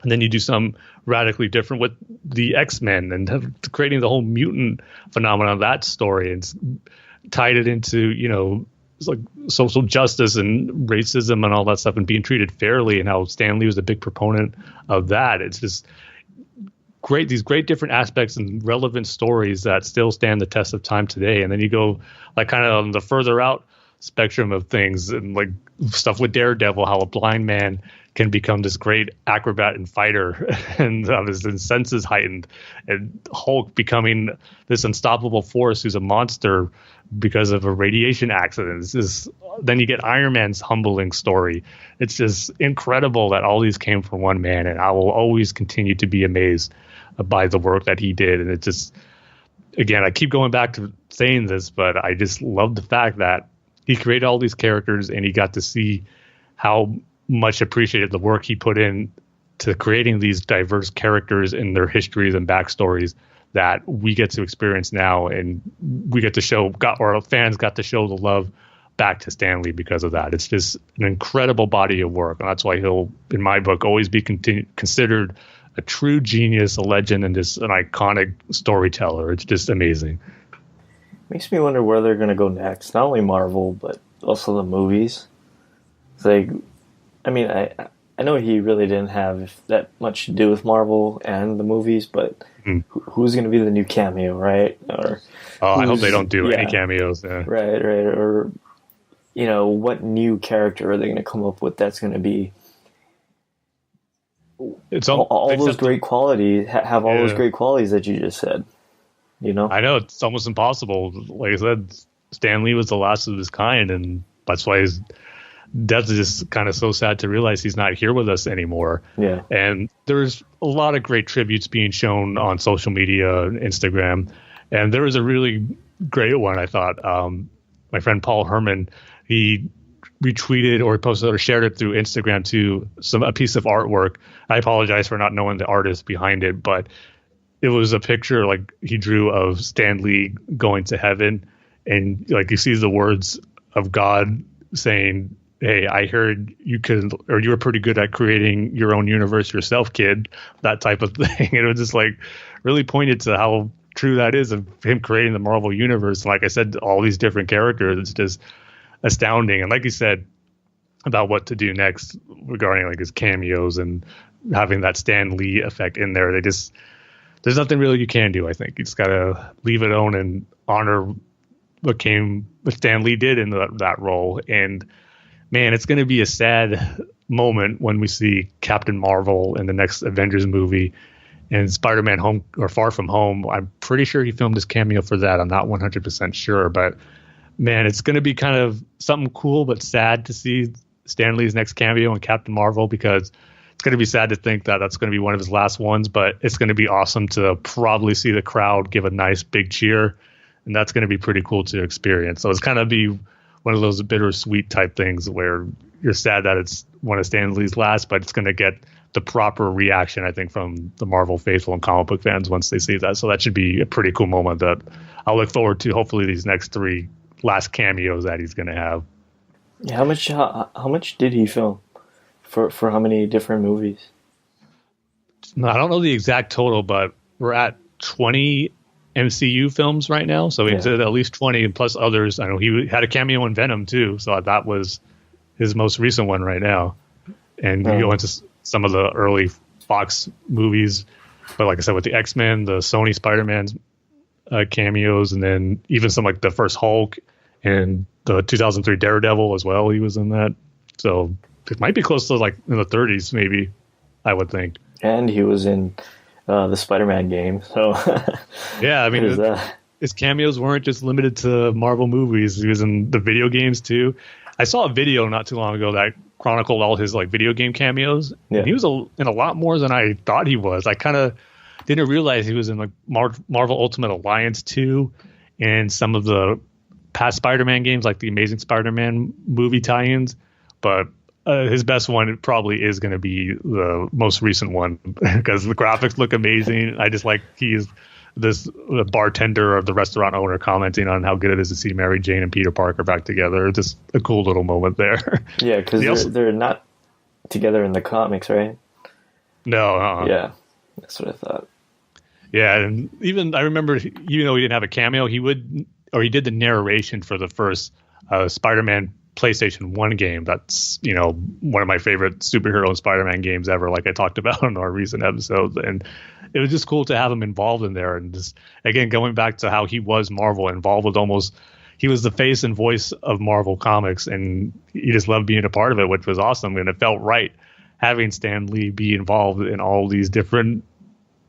And then you do some radically different with the X-Men and creating the whole mutant phenomenon of that story and tied it into, it's like social justice and racism and all that stuff and being treated fairly, and how Stan Lee was a big proponent of that. It's just great, these great different aspects and relevant stories that still stand the test of time today. And then you go like kind of on the further out spectrum of things and like stuff with Daredevil, how a blind man can become this great acrobat and fighter and his senses heightened, and Hulk becoming this unstoppable force who's a monster because of a radiation accident. Then you get Iron Man's humbling story. It's just incredible that all these came from one man, and I will always continue to be amazed by the work that he did. And it just, again, I keep going back to saying this, but I just love the fact that he created all these characters and he got to see how much appreciated the work he put in to creating these diverse characters and their histories and backstories that we get to experience now, and we get to show, or fans got to show the love back to Stan Lee because of that. It's just an incredible body of work, and that's why he'll, in my book, always be considered a true genius, a legend, and just an iconic storyteller. It's just amazing.
Makes me wonder where they're going to go next. Not only Marvel, but also the movies. It's like, I mean, I know he really didn't have that much to do with Marvel and the movies, but who's going to be the new cameo, right? Or
I hope they don't do any cameos. Yeah.
Right. Or, what new character are they going to come up with that's going to be all those great qualities, have all those great qualities that you just said, I
know it's almost impossible. Like I said, Stan Lee was the last of his kind, and that's why his death is just kind of so sad to realize he's not here with us anymore. Yeah. And there's a lot of great tributes being shown on social media, Instagram, and there was a really great one, I thought. My friend Paul Herman, he retweeted or posted or shared it through Instagram to a piece of artwork. I apologize for not knowing the artist behind it, but it was a picture like he drew of Stan Lee going to heaven, and like you see the words of God saying, "Hey, I heard you were pretty good at creating your own universe yourself, kid." That type of thing. It was just like really pointed to how true that is of him creating the Marvel universe. And like I said, all these different characters, it's just astounding. And like you said about what to do next regarding like his cameos and having that Stan Lee effect in there, there's nothing really you can do. I think you just got to leave it on and honor what Stan Lee did in that role. And man, it's going to be a sad moment when we see Captain Marvel in the next Avengers movie and Spider-Man Home or Far From Home. I'm pretty sure he filmed his cameo for that. I'm not 100% sure, but man, it's going to be kind of something cool but sad to see Stan Lee's next cameo in Captain Marvel, because it's going to be sad to think that that's going to be one of his last ones, but it's going to be awesome to probably see the crowd give a nice big cheer, and that's going to be pretty cool to experience. So it's kind of be one of those bittersweet type things where you're sad that it's one of Stan Lee's last, but it's going to get the proper reaction, I think, from the Marvel faithful and comic book fans once they see that. So that should be a pretty cool moment that I'll look forward to. Hopefully these next 3 last cameos that he's going to have.
Yeah, how much did he film for how many different movies?
I don't know the exact total, but we're at 20 MCU films right now, so he did at least 20 and plus others. I know he had a cameo in Venom too, so that was his most recent one right now. And you go into some of the early Fox movies, but like I said, with the X-Men, the Sony Spider-Man's cameos, and then even some like the first Hulk and the 2003 Daredevil as well, he was in that. So it might be close to like in the 30s maybe, I would think.
And he was in the Spider-Man game, so
yeah, I mean, his cameos weren't just limited to Marvel movies. He was in the video games too. I saw a video not too long ago that chronicled all his like video game cameos. Yeah. And he was in a lot more than I thought he was. I kind of didn't realize he was in like Marvel Ultimate Alliance 2 and some of the past Spider-Man games, like the Amazing Spider-Man movie tie-ins. But his best one probably is going to be the most recent one because the graphics look amazing. I just like he's this bartender or the restaurant owner commenting on how good it is to see Mary Jane and Peter Parker back together. Just a cool little moment there.
Yeah, because they're not together in the comics, right?
No.
Yeah, that's what I thought.
Yeah, and even I remember, even though he didn't have a cameo, he did the narration for the first Spider-Man PlayStation 1 game. That's, one of my favorite superhero and Spider-Man games ever, like I talked about in our recent episodes. And it was just cool to have him involved in there. And just, again, going back to how he was Marvel, involved with he was the face and voice of Marvel Comics, and he just loved being a part of it, which was awesome. And it felt right having Stan Lee be involved in all these different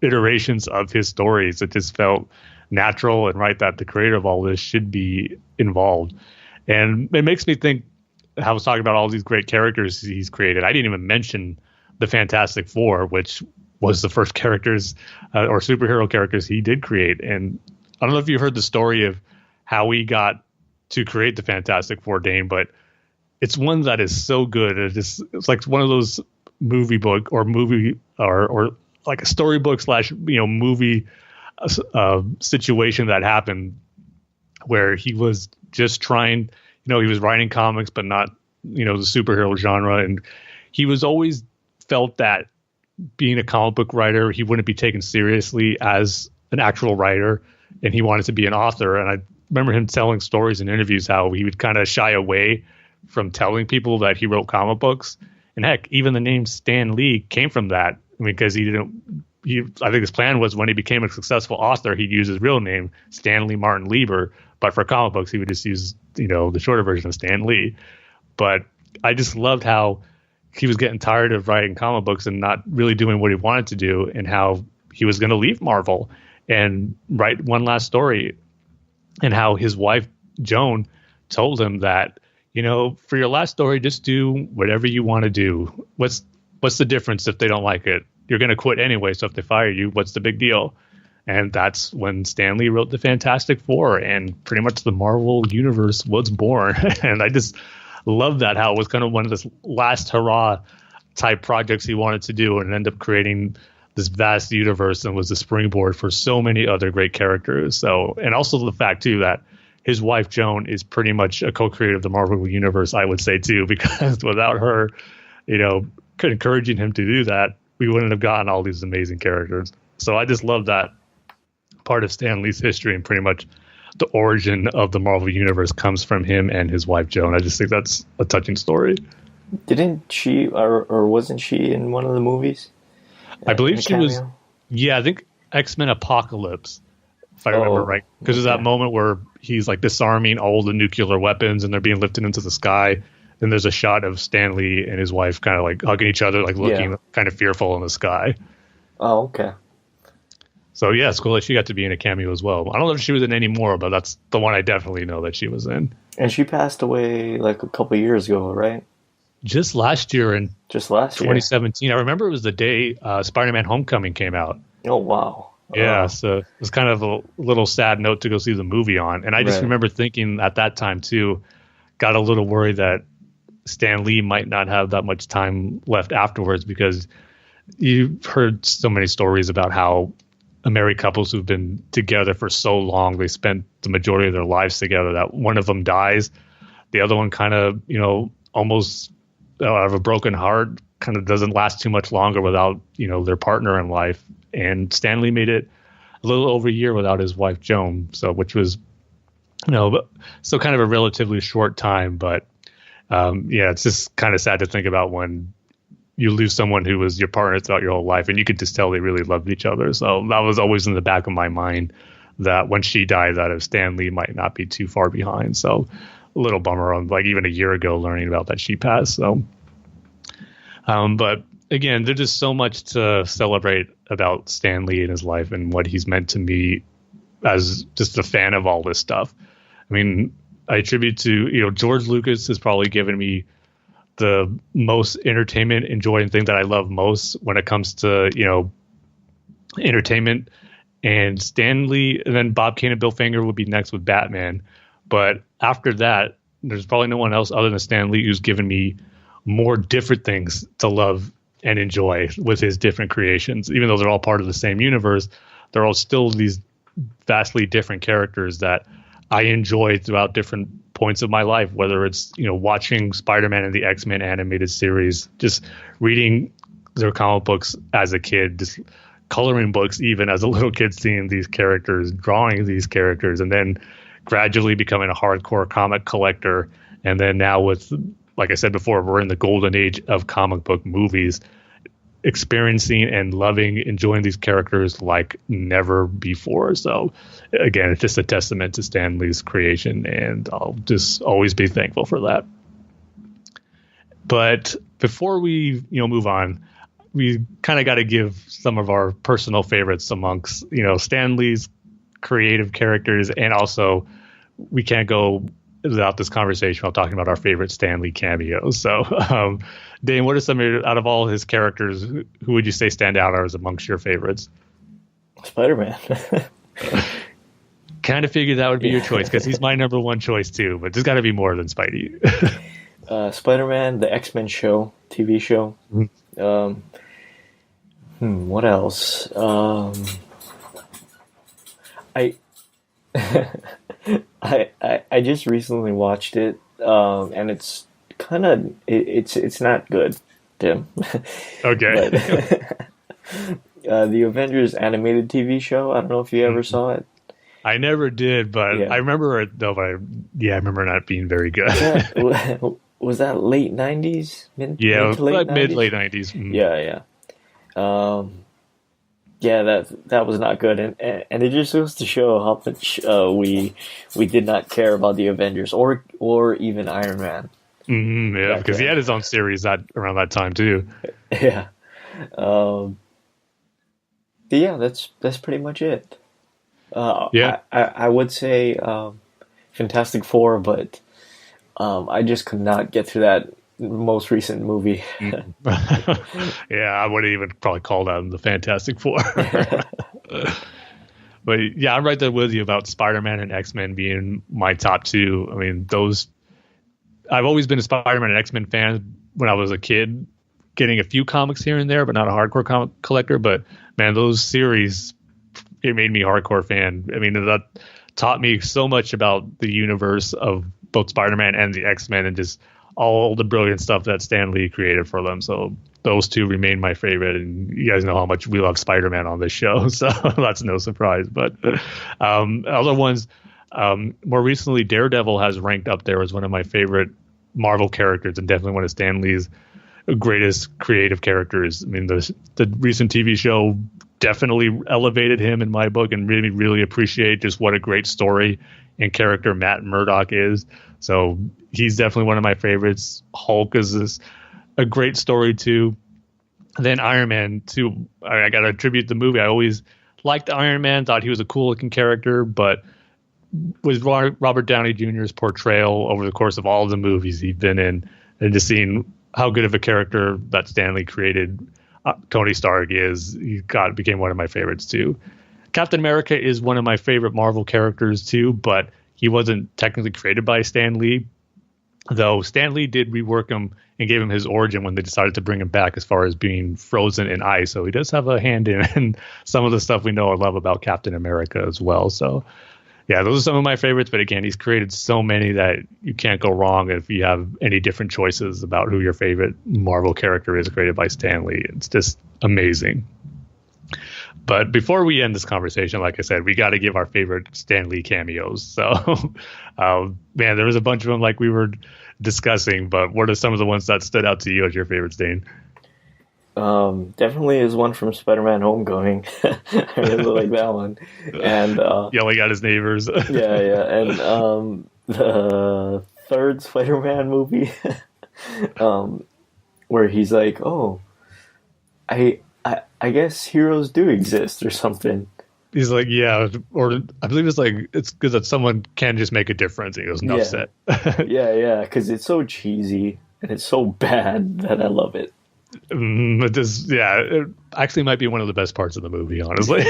iterations of his stories. It just felt natural and right that the creator of all this should be involved. And it makes me think, I was talking about all these great characters he's created. I didn't even mention the Fantastic Four, which was the first characters or superhero characters he did create. And I don't know if you heard the story of how he got to create the Fantastic Four, Dane, but it's one that is so good. It's like one of those movie or like a storybook / movie situation that happened where he was just trying, he was writing comics, but not, the superhero genre. And he was always felt that being a comic book writer, he wouldn't be taken seriously as an actual writer, and he wanted to be an author. And I remember him telling stories in interviews how he would kind of shy away from telling people that he wrote comic books. And heck, even the name Stan Lee came from that, because I think his plan was when he became a successful author, he'd use his real name, Stanley Martin Lieber. But for comic books, he would just use, the shorter version of Stan Lee. But I just loved how he was getting tired of writing comic books and not really doing what he wanted to do, and how he was going to leave Marvel and write one last story, and how his wife, Joan, told him that, for your last story, just do whatever you want to do. What's the difference if they don't like it? You're going to quit anyway, so if they fire you, what's the big deal? And that's when Stan Lee wrote the Fantastic Four, and pretty much the Marvel Universe was born. And I just love that, how it was kind of one of this last hurrah type projects he wanted to do, and ended up creating this vast universe and was the springboard for so many other great characters. So, and also the fact too that his wife Joan is pretty much a co-creator of the Marvel Universe, I would say too, because without her, encouraging him to do that, we wouldn't have gotten all these amazing characters. So I just love that part of Stan Lee's history, and pretty much the origin of the Marvel Universe comes from him and his wife Joan. I just think that's a touching story.
Didn't she, or wasn't she in one of the movies?
I believe she was. Yeah, I think X-Men Apocalypse, if I remember right. Because there's that moment where he's like disarming all the nuclear weapons and they're being lifted into the sky. Then there's a shot of Stan Lee and his wife kind of like hugging each other, like looking kind of fearful in the sky.
Oh, okay.
So yeah, it's cool that she got to be in a cameo as well. I don't know if she was in any more, but that's the one I definitely know that she was in.
And she passed away like a couple years ago, right?
Just last year in 2017. I remember it was the day Spider-Man Homecoming came out.
Oh, wow.
Yeah, so it was kind of a little sad note to go see the movie on. And I just remember thinking at that time too, got a little worried that Stan Lee might not have that much time left afterwards, because you've heard so many stories about how married couples who've been together for so long, they spent the majority of their lives together, that one of them dies, the other one kind of, almost out of a broken heart, kind of doesn't last too much longer without, their partner in life. And Stan Lee made it a little over a year without his wife Joan, so which was, so kind of a relatively short time, but it's just kind of sad to think about when you lose someone who was your partner throughout your whole life, and you could just tell they really loved each other. So that was always in the back of my mind, that when she died, that if Stan Lee might not be too far behind. So a little bummer on like even a year ago learning about that she passed. So, but again, there's just so much to celebrate about Stan Lee and his life and what he's meant to me as just a fan of all this stuff. I mean, I attribute to, George Lucas has probably given me the most entertainment enjoying thing that I love most when it comes to, entertainment. And Stan Lee, and then Bob Kane and Bill Finger would be next with Batman. But after that, there's probably no one else other than Stan Lee who's given me more different things to love and enjoy with his different creations. Even though they're all part of the same universe, they're all still these vastly different characters that I enjoy throughout different points of my life, whether it's, watching Spider-Man and the X-Men animated series, just reading their comic books as a kid, just coloring books even as a little kid, seeing these characters, drawing these characters, and then gradually becoming a hardcore comic collector. And then now with, like I said before, we're in the golden age of comic book movies, experiencing and loving, enjoying these characters like never before. So again, it's just a testament to Stan Lee's creation, and I'll just always be thankful for that. But before we move on, we kind of got to give some of our personal favorites amongst Stan Lee's creative characters, and also we can't go without this conversation while talking about our favorite Stan Lee cameos. So, Dane, what are some of out of all his characters, who would you say stand out as amongst your favorites?
Spider-Man.
Kind of figured that would be your choice, because he's my number one choice too, but there's got to be more than Spidey.
Spider-Man, the X-Men show, TV show. What else? I just recently watched it, and it's kind of it's not good, Tim.
Okay.
But, the Avengers animated TV show. I don't know if you ever saw it.
I never did, but I remember it though. But I remember not being very good.
Was that late 90s?
Mid late 90s. Mm-hmm.
Yeah. That was not good, and it just goes to show how much we did not care about the Avengers or even Iron Man.
Mm-hmm, because he had his own series around that time too.
Yeah. That's pretty much it. I would say Fantastic Four, but I just could not get through that most recent movie.
I wouldn't even probably call that the Fantastic Four. But yeah, I'm right there with you about Spider-Man and X-Men being my top two. I mean, I've always been a Spider-Man and X-Men fan when I was a kid, getting a few comics here and there, but not a hardcore comic collector. But man, those series, it made me a hardcore fan. I mean, that taught me so much about the universe of both Spider-Man and the X-Men, and just all the brilliant stuff that Stan Lee created for them. So those two remain my favorite, and you guys know how much we love Spider-Man on this show, so that's no surprise. But other ones, more recently, Daredevil has ranked up there as one of my favorite Marvel characters, and definitely one of Stan Lee's greatest creative characters. I mean, the recent TV show definitely elevated him in my book, and really, really appreciate just what a great story and character Matt Murdock is. So he's definitely one of my favorites. Hulk is a great story too. Then Iron Man too. I got to attribute the movie. I always liked Iron Man, thought he was a cool looking character, but with Robert Downey Jr.'s portrayal over the course of all the movies he's been in, and just seeing how good of a character that Stan Lee created, Tony Stark became one of my favorites too. Captain America is one of my favorite Marvel characters too, but he wasn't technically created by Stan Lee, though Stan Lee did rework him and gave him his origin when they decided to bring him back, as far as being frozen in ice. So he does have a hand in some of the stuff we know and love about Captain America as well. So yeah, those are some of my favorites. But again, he's created so many that you can't go wrong if you have any different choices about who your favorite Marvel character is created by Stan Lee. It's just amazing. But before we end this conversation, like I said, we got to give our favorite Stan Lee cameos. So, man, there was a bunch of them like we were discussing, but what are some of the ones that stood out to you as your favorites, Dane?
Definitely is one from Spider-Man Homecoming. I really like that one. And
yelling at his neighbors.
yeah. And the third Spider-Man movie, where he's like, "Oh, I guess heroes do exist," or something.
He's like, yeah, or I believe it's good that someone can just make a difference. He goes, enough said.
yeah, because it's so cheesy and it's so bad that I love it.
It actually might be one of the best parts of the movie, honestly.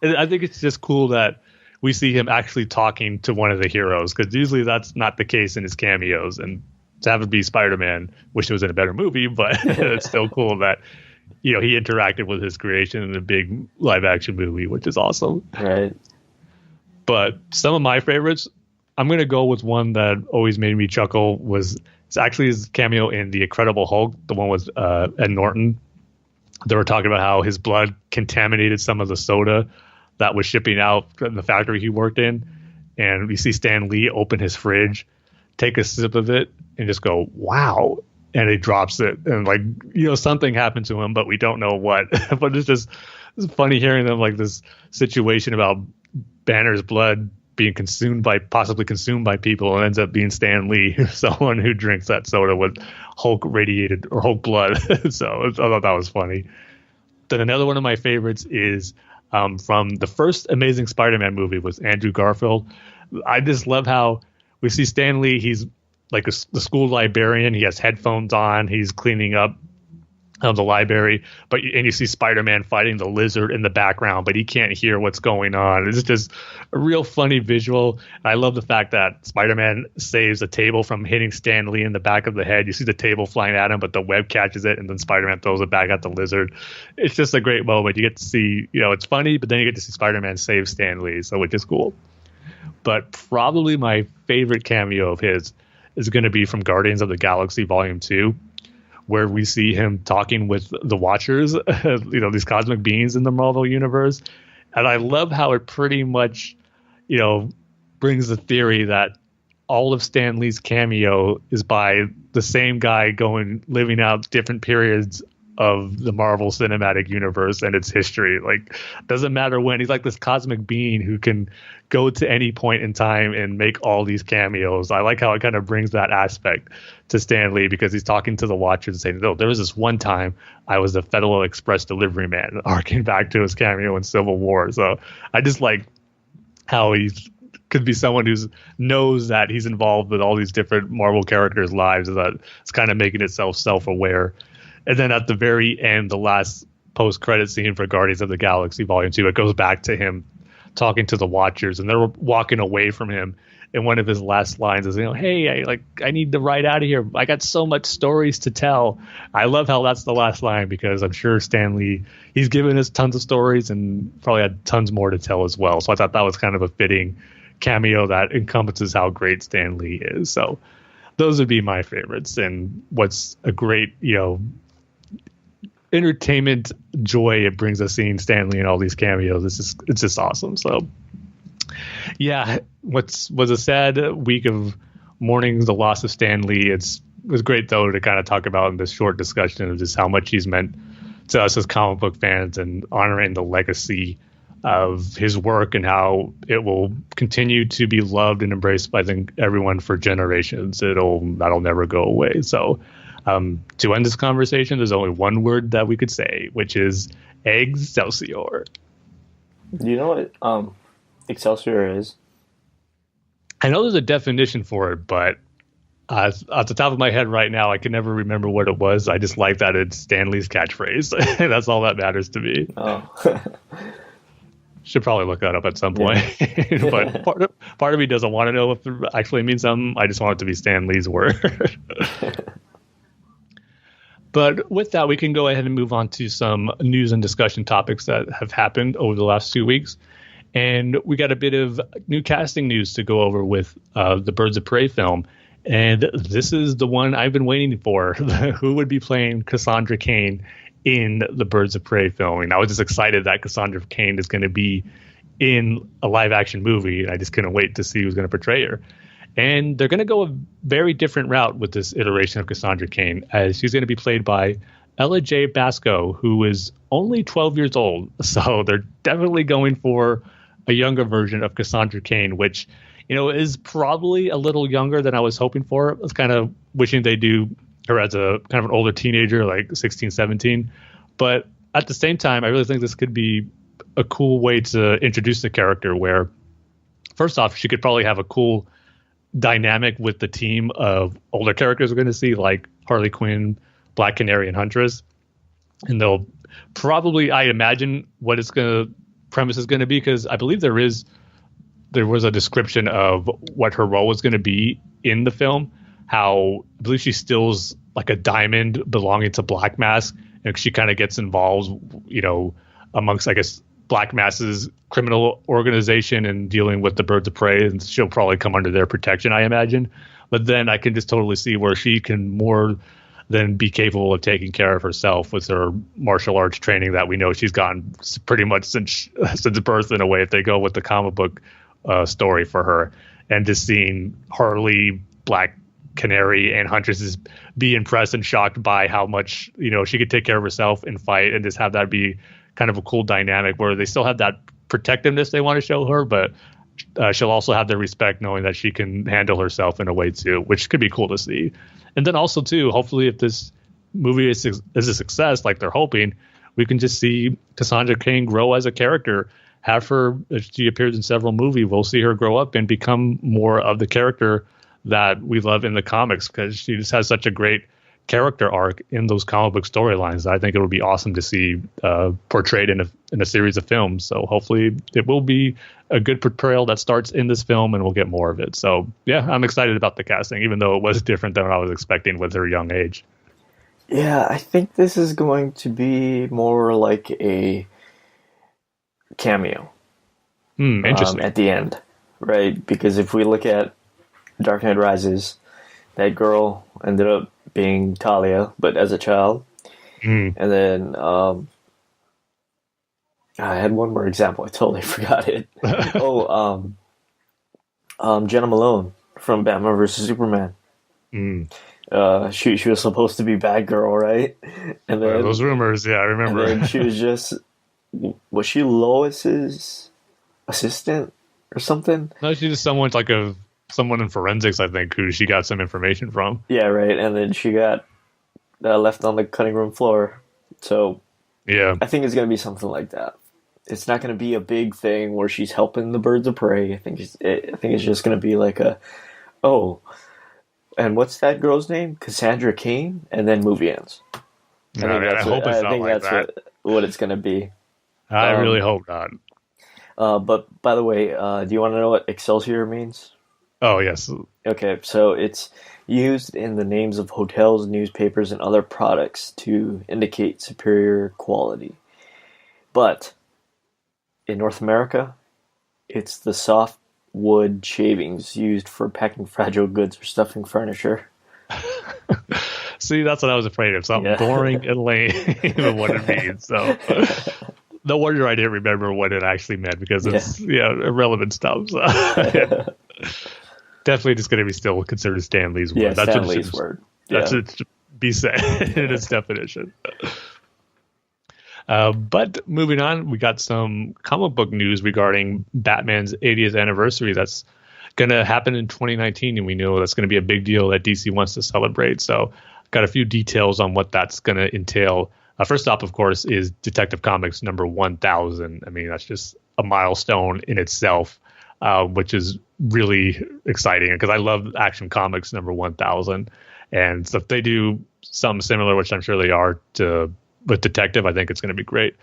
I think it's just cool that we see him actually talking to one of the heroes, because usually that's not the case in his cameos. And to have it be Spider-Man, wish it was in a better movie, but it's still cool that he interacted with his creation in a big live action movie, which is awesome.
Right.
But some of my favorites, I'm going to go with one that always made me chuckle. It's actually his cameo in The Incredible Hulk, the one with Ed Norton. they were talking about how his blood contaminated some of the soda that was shipping out in the factory he worked in. And we see Stan Lee open his fridge, take a sip of it, and just go, wow. And he drops it. And like, something happened to him, but we don't know what. But it's funny hearing them like this situation about Banner's blood being possibly consumed by people, and ends up being Stan Lee, someone who drinks that soda with Hulk radiated or Hulk blood. So I thought that was funny. Then another one of my favorites is from the first Amazing Spider-Man movie with Andrew Garfield. I just love how we see Stan Lee. He's like the school librarian. He has headphones on. He's cleaning up the library, and you see Spider-Man fighting the lizard in the background, but he can't hear what's going on. It's just a real funny visual. I love the fact that Spider-Man saves a table from hitting Stan Lee in the back of the head. You see the table flying at him, but the web catches it, and then Spider-Man throws it back at the lizard. It's just a great moment. You get to see, it's funny, but then you get to see Spider-Man save Stan Lee, so which is cool. But probably my favorite cameo of his is going to be from Guardians of the Galaxy Volume 2, where we see him talking with the Watchers, these cosmic beings in the Marvel Universe. And I love how it pretty much, brings the theory that all of Stan Lee's cameo is by the same guy living out different periods of the Marvel Cinematic Universe and its history. Like, doesn't matter when. He's like this cosmic being who can go to any point in time and make all these cameos. I like how it kind of brings that aspect to Stan Lee, because he's talking to the Watchers and saying, no, there was this one time I was a Federal Express delivery man, harking back to his cameo in Civil War. So I just like how he's could be someone who knows that he's involved with all these different Marvel characters' lives, and that it's kind of making itself self-aware. And then at the very end, the last post-credit scene for Guardians of the Galaxy Volume 2, it goes back to him talking to the Watchers, and they're walking away from him. And one of his last lines is, hey, I need to ride out of here. I got so much stories to tell. I love how that's the last line, because I'm sure Stan Lee, he's given us tons of stories and probably had tons more to tell as well. So I thought that was kind of a fitting cameo that encompasses how great Stan Lee is. So those would be my favorites. And what's a great, entertainment joy it brings us seeing Stan Lee in all these cameos. It's just awesome. So yeah, was a sad week of mourning the loss of Stan Lee. It was great though to kind of talk about in this short discussion of just how much he's meant to us as comic book fans, and honoring the legacy of his work and how it will continue to be loved and embraced by, I think, everyone for generations. That'll never go away. So to end this conversation, there's only one word that we could say, which is Excelsior.
Do you know what Excelsior is?
I know there's a definition for it, but off the top of my head right now, I can never remember what it was. I just like that it's Stan Lee's catchphrase. That's all that matters to me.
Oh.
Should probably look that up at some point. Yeah. But part of me doesn't want to know if it actually means something. I just want it to be Stan Lee's word. But with that, we can go ahead and move on to some news and discussion topics that have happened over the last 2 weeks. And we got a bit of new casting news to go over with the Birds of Prey film. And this is the one I've been waiting for. Who would be playing Cassandra Cain in the Birds of Prey film? And I was just excited that Cassandra Cain is going to be in a live action movie. And I just couldn't wait to see who's going to portray her. And they're going to go a very different route with this iteration of Cassandra Cain, as she's going to be played by Jay Basco, who is only 12 years old. So they're definitely going for a younger version of Cassandra Cain, which, is probably a little younger than I was hoping for. I was kind of wishing they do her as a kind of an older teenager, like 16, 17. But at the same time, I really think this could be a cool way to introduce the character, where, first off, she could probably have a cool dynamic with the team of older characters we're going to see, like Harley Quinn, Black Canary, and Huntress. And they'll probably, I imagine, what premise is going to be, because I believe there was a description of what her role was going to be in the film. How I believe she steals like a diamond belonging to Black Mask, and she kind of gets involved, amongst, I guess, Black Mask's criminal organization and dealing with the Birds of Prey, and she'll probably come under their protection, I imagine. But then I can just totally see where she can more then be capable of taking care of herself with her martial arts training that we know she's gotten pretty much since birth in a way, if they go with the comic book story for her. And just seeing Harley, Black Canary, and Huntress be impressed and shocked by how much, she could take care of herself and fight, and just have that be kind of a cool dynamic where they still have that protectiveness they want to show her, but she'll also have the respect knowing that she can handle herself in a way too, which could be cool to see. And then also too, hopefully if this movie is a success like they're hoping, we can just see Cassandra Cain grow as a character. Have her, if she appears in several movies, we'll see her grow up and become more of the character that we love in the comics, because she just has such a great character arc in those comic book storylines. I think it would be awesome to see portrayed in a series of films. So hopefully it will be a good portrayal that starts in this film, and we'll get more of it. So yeah, I'm excited about the casting, even though it was different than what I was expecting with her young age.
Yeah, I think this is going to be more like a cameo.
Interesting.
At the end, right? Because if we look at Dark Knight Rises, that girl ended up being Talia, but as a child. And then I had one more example. I totally forgot it. Jenna Malone from Batman vs. Superman. She was supposed to be Batgirl, right? And then
those rumors, yeah, I remember.
And then she was she Lois's assistant or something?
No, she's just someone in forensics, I think, who she got some information from.
Yeah, right. And then she got left on the cutting room floor. So
yeah,
I think it's going to be something like that. It's not going to be a big thing where she's helping the birds of prey. I think it's just going to be like and what's that girl's name? Cassandra Cain, and then movie ends.
I hope it's not like that.
What it's going to be.
I really hope not.
But by the way, do you want to know what Excelsior means?
Oh, yes.
Okay, so it's used in the names of hotels, newspapers, and other products to indicate superior quality. But in North America, it's the soft wood shavings used for packing fragile goods or stuffing furniture.
See, that's what I was afraid of. Something boring and lame and what it means. So no wonder I didn't remember what it actually meant, because it's irrelevant stuff. So. Definitely just going to be still considered Stan Lee's word.
Yeah, that's Stan Lee's word.
That's it should be said in its definition. But moving on, we got some comic book news regarding Batman's 80th anniversary. That's going to happen in 2019, and we know that's going to be a big deal that DC wants to celebrate. So got a few details on what that's going to entail. First off, of course, is Detective Comics number 1000. I mean, that's just a milestone in itself, which is really exciting, because I love Action Comics number 1000. And so if they do something similar, which I'm sure they are with Detective, I think it's going to be great.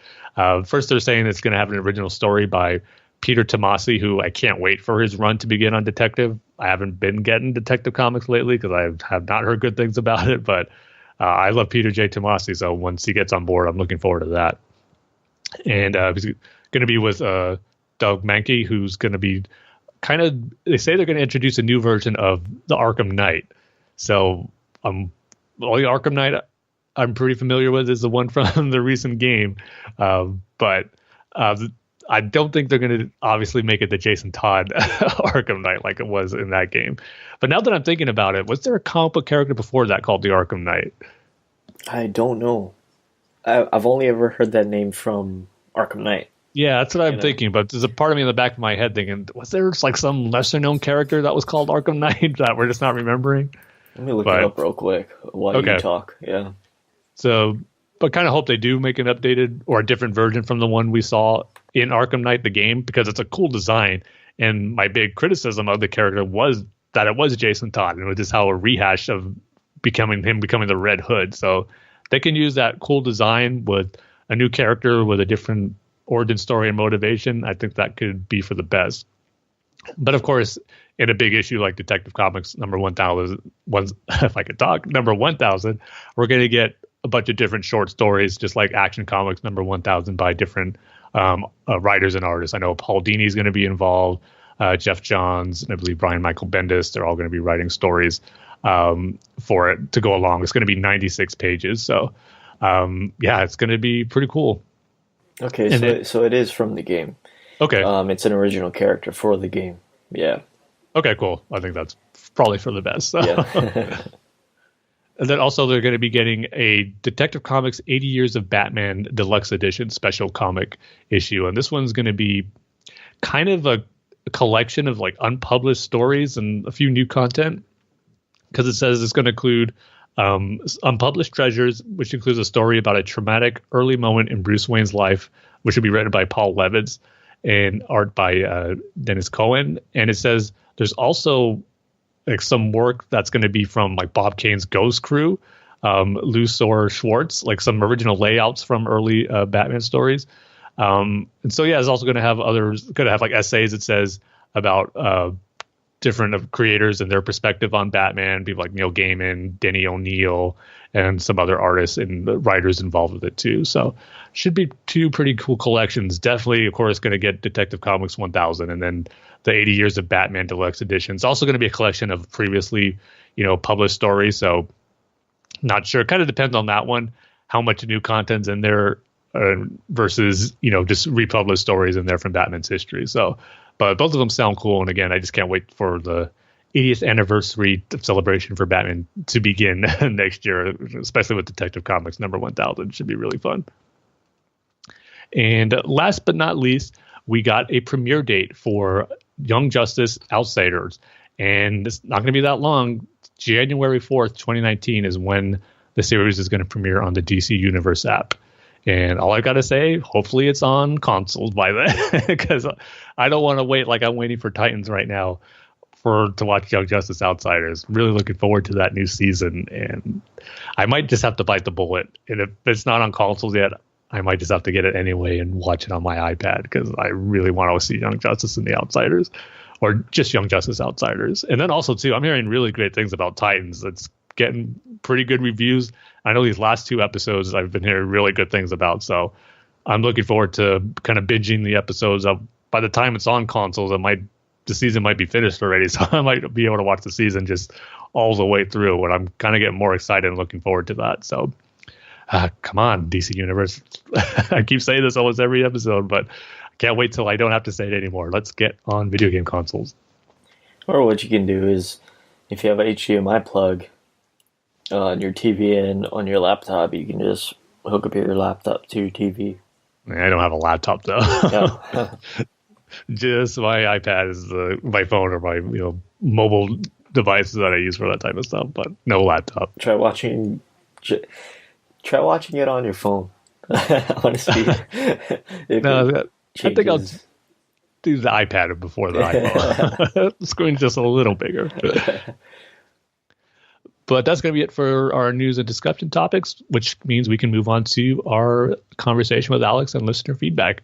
First, they're saying it's going to have an original story by Peter Tomasi, who I can't wait for his run to begin on Detective. I haven't been getting Detective Comics lately because I have not heard good things about it, but I love Peter J. Tomasi, so once he gets on board, I'm looking forward to that. And he's going to be with Doug Mahnke, who's going to be they say they're going to introduce a new version of the Arkham Knight. So all the Arkham Knight I'm pretty familiar with is the one from the recent game. But I don't think they're going to obviously make it the Jason Todd Arkham Knight like it was in that game. But now that I'm thinking about it, was there a comic book character before that called the Arkham Knight?
I don't know. I've only ever heard that name from Arkham Knight.
Yeah, that's what I'm thinking. But there's a part of me in the back of my head thinking, was there like some lesser known character that was called Arkham Knight that we're just not remembering?
Let me look it up real quick while you talk. Yeah.
So, but kind of hope they do make an updated or a different version from the one we saw in Arkham Knight, the game, because it's a cool design. And my big criticism of the character was that it was Jason Todd, and it was just how a rehash of becoming the Red Hood. So they can use that cool design with a new character with a different origin story and motivation. I think that could be for the best. But of course, in a big issue like Detective Comics number 1000, if I could talk, number 1000, we're going to get a bunch of different short stories, just like Action Comics number 1000 by different writers and artists. I know Paul Dini is going to be involved, Jeff Johns, and I believe Brian Michael Bendis. They're all going to be writing stories. for it to go along. It's going to be 96 pages. So, it's going to be pretty cool.
Okay, so it is from the game.
Okay.
It's an original character for the game. Yeah.
Okay, cool. I think that's probably for the best. So.
Yeah.
And then also they're going to be getting a Detective Comics 80 Years of Batman Deluxe Edition special comic issue. And this one's going to be kind of a collection of like unpublished stories and a few new content, because it says it's going to include unpublished treasures, which includes a story about a traumatic early moment in Bruce Wayne's life, which will be written by Paul Levitz and art by Dennis Cohen. And it says there's also like some work that's going to be from like Bob Kane's Ghost Crew, Luthor Schwartz, like some original layouts from early Batman stories. And so, it's also going to have like essays, it says, about different creators and their perspective on Batman, people like Neil Gaiman, Denny O'Neil, and some other artists and writers involved with it too. So should be two pretty cool collections. Definitely, of course, going to get Detective Comics 1000, and then the 80 Years of Batman Deluxe Edition. It's also going to be a collection of previously, published stories. So not sure. Kind of depends on that one, how much new content's in there versus, just republished stories in there from Batman's history. So, but both of them sound cool. And again, I just can't wait for the 80th anniversary celebration for Batman to begin next year, especially with Detective Comics number 1000. It should be really fun. And last but not least, we got a premiere date for Young Justice Outsiders. And it's not going to be that long. January 4th, 2019 is when the series is going to premiere on the DC Universe app. And all I got to say, hopefully it's on consoles by then, because I don't want to wait like I'm waiting for Titans right now to watch Young Justice Outsiders. Really looking forward to that new season. And I might just have to bite the bullet. And if it's not on consoles yet, I might just have to get it anyway and watch it on my iPad, because I really want to see Young Justice and the Outsiders, or just Young Justice Outsiders. And then also, too, I'm hearing really great things about Titans. It's getting pretty good reviews. I know these last two episodes I've been hearing really good things about. So I'm looking forward to kind of binging the episodes. By the time it's on consoles, the season might be finished already. So I might be able to watch the season just all the way through. And I'm kind of getting more excited and looking forward to that. So come on, DC Universe. I keep saying this almost every episode, but I can't wait till I don't have to say it anymore. Let's get on video game consoles.
Or what you can do is, if you have an HDMI plug on your TV and on your laptop, you can just hook up your laptop to your TV.
I don't have a laptop, though.
No.
Just my iPad is my phone or my mobile devices that I use for that type of stuff, but no laptop.
Try watching it on your phone. Honestly,
I think I'll do the iPad before the iPhone. The screen's just a little bigger. But that's going to be it for our news and discussion topics, which means we can move on to our conversation with Alex and listener feedback.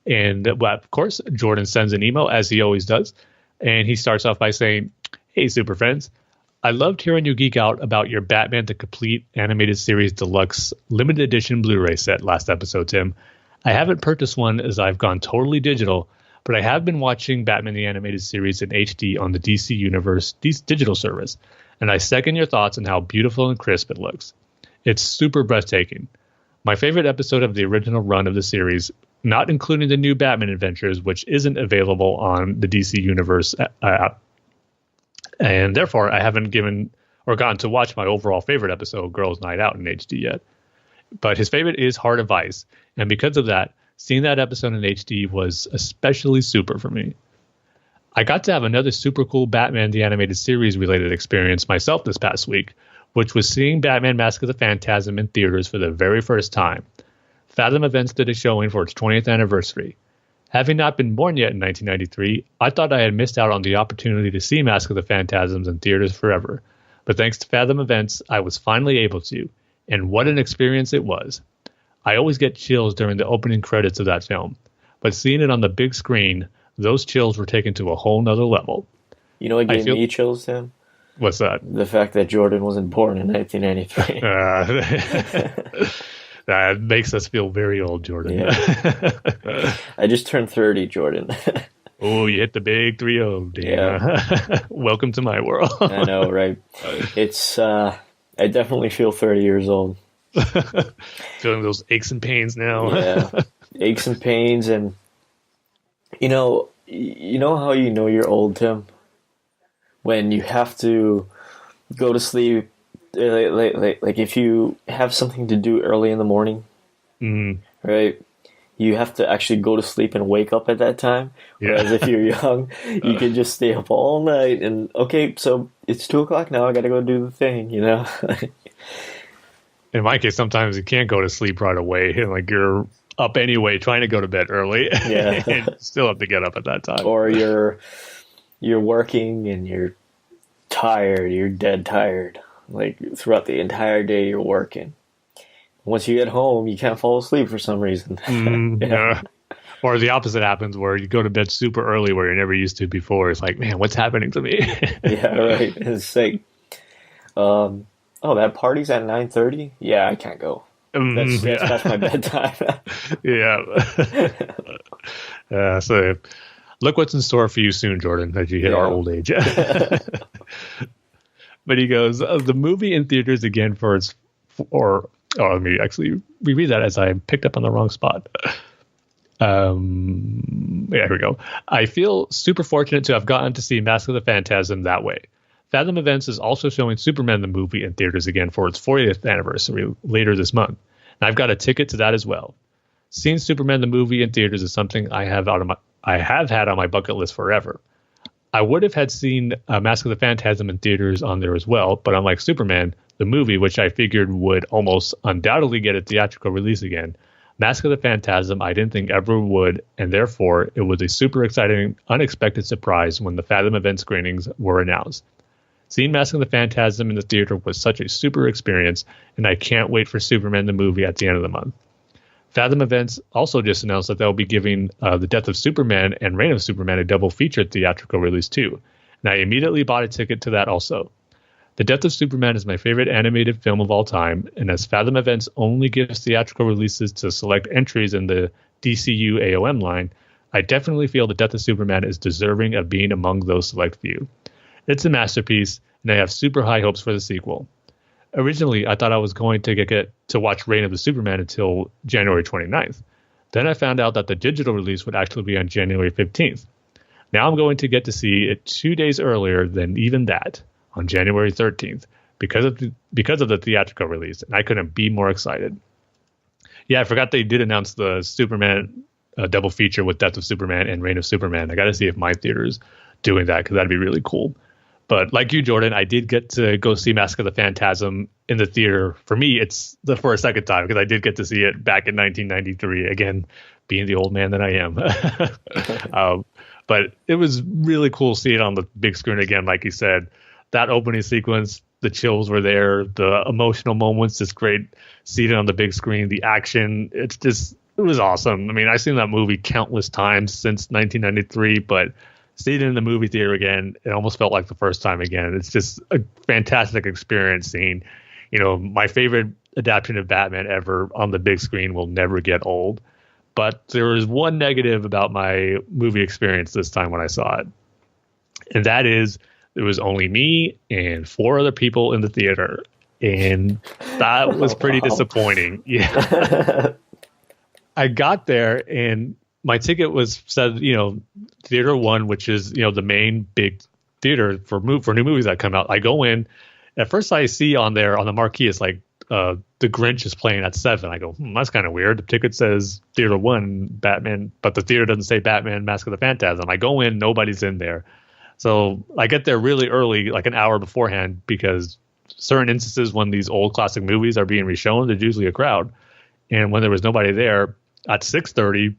And of course, Jordan sends an email, as he always does. And he starts off by saying, "Hey, Super Friends. I loved hearing you geek out about your Batman the Complete Animated Series Deluxe Limited Edition Blu-ray set last episode, Tim. I haven't purchased one as I've gone totally digital, but I have been watching Batman the Animated Series in HD on the DC Universe digital service, and I second your thoughts on how beautiful and crisp it looks. It's super breathtaking. My favorite episode of the original run of the series, not including the new Batman Adventures, which isn't available on the DC Universe app, and therefore I haven't gotten to watch my overall favorite episode, Girls Night Out, in HD yet. But his favorite is Heart of Ice, and because of that, seeing that episode in HD was especially super for me. I got to have another super cool Batman the Animated Series related experience myself this past week, which was seeing Batman Mask of the Phantasm in theaters for the very first time. Fathom Events did a showing for its 20th anniversary. Having not been born yet in 1993, I thought I had missed out on the opportunity to see Mask of the Phantasms in theaters forever. But thanks to Fathom Events, I was finally able to, and what an experience it was. I always get chills during the opening credits of that film, but seeing it on the big screen, those chills were taken to a whole nother level.
You know what gave me chills, Tim?
What's that?
The fact that Jordan wasn't born in 1993.
That makes us feel very old, Jordan.
Yeah. I just turned 30, Jordan.
Oh, you hit the big 3-0, Dana. Yeah. Welcome to my world.
I know, right? It's I definitely feel 30 years old.
Feeling those aches and pains now.
Yeah, aches and pains, and you know how you know you're old, Tim, when you have to go to sleep. Like if you have something to do early in the morning, right? You have to actually go to sleep and wake up at that time. Whereas if you're young, you can just stay up all night and okay, so it's 2:00 now. I got to go do the thing, you know.
In my case, sometimes you can't go to sleep right away, and like you're up anyway, trying to go to bed early, and still have to get up at that time.
Or you're working and you're tired. You're dead tired. Like throughout the entire day, you're working. Once you get home, you can't fall asleep for some reason.
Yeah. Or the opposite happens where you go to bed super early where you're never used to before. It's like, man, what's happening to me?
Yeah, right. It's like, that party's at 9:30? Yeah, I can't go. That's my bedtime.
Yeah. So look what's in store for you soon, Jordan, as you hit our old age. But he goes, the movie in theaters again for its... let me actually reread that as I picked up on the wrong spot. Here we go. I feel super fortunate to have gotten to see Mask of the Phantasm that way. Fathom Events is also showing Superman the movie in theaters again for its 40th anniversary later this month. And I've got a ticket to that as well. Seeing Superman the movie in theaters is something I have had on my bucket list forever. I would have had seen Mask of the Phantasm in theaters on there as well, but unlike Superman, the movie, which I figured would almost undoubtedly get a theatrical release again, Mask of the Phantasm I didn't think ever would, and therefore it was a super exciting, unexpected surprise when the Fathom Event screenings were announced. Seeing Mask of the Phantasm in the theater was such a super experience, and I can't wait for Superman the movie at the end of the month. Fathom Events also just announced that they'll be giving The Death of Superman and Reign of Superman a double feature theatrical release too, and I immediately bought a ticket to that also. The Death of Superman is my favorite animated film of all time, and as Fathom Events only gives theatrical releases to select entries in the DCU AOM line, I definitely feel The Death of Superman is deserving of being among those select few. It's a masterpiece, and I have super high hopes for the sequel. Originally, I thought I was going to get to watch Reign of the Superman until January 29th. Then I found out that the digital release would actually be on January 15th. Now I'm going to get to see it 2 days earlier than even that, on January 13th, because of the theatrical release, and I couldn't be more excited. Yeah, I forgot they did announce the Superman double feature with Death of Superman and Reign of Superman. I got to see if my theater's doing that, because that'd be really cool. But like you, Jordan, I did get to go see Mask of the Phantasm in the theater. For me, it's for a second time, because I did get to see it back in 1993. Again, being the old man that I am. But it was really cool seeing it on the big screen again, like you said. That opening sequence, the chills were there. The emotional moments, just great seeing it on the big screen. The action, it was awesome. I mean, I've seen that movie countless times since 1993, but seeing it in the movie theater again, it almost felt like the first time again. It's just a fantastic experience seeing, my favorite adaptation of Batman ever on the big screen will never get old. But there is one negative about my movie experience this time when I saw it. And that is, it was only me and 4 other people in the theater. And that was pretty disappointing. Yeah. I got there and my ticket was said, Theater 1, which is, the main big theater for new movies that come out. I go in. At first I see on there on the marquee, it's like The Grinch is playing at 7. I go, that's kind of weird. The ticket says Theater 1, Batman, but the theater doesn't say Batman, Mask of the Phantasm. I go in, nobody's in there. So I get there really early, like an hour beforehand, because certain instances when these old classic movies are being reshown, there's usually a crowd. And when there was nobody there at 6:30,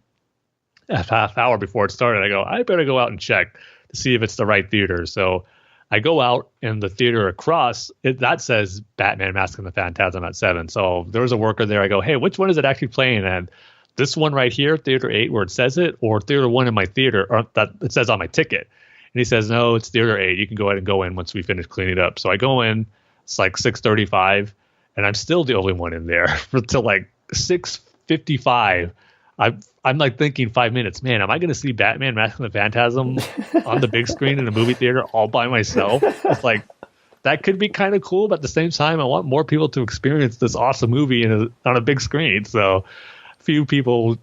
a half hour before it started, I go, I better go out and check to see if it's the right theater. So I go out, and the theater across, that says Batman Mask of the Phantasm at 7. So there was a worker there. I go, hey, which one is it actually playing at? This one right here, Theater 8, where it says it, or Theater 1 in my theater, or that it says on my ticket. And he says, no, it's Theater 8. You can go ahead and go in once we finish cleaning it up. So I go in. It's like 6:35, and I'm still the only one in there until like 6:55. I'm like thinking 5 minutes, man, am I going to see Batman Mask of the Phantasm on the big screen in a movie theater all by myself? It's like, that could be kind of cool, but at the same time, I want more people to experience this awesome movie on a big screen. So a few people,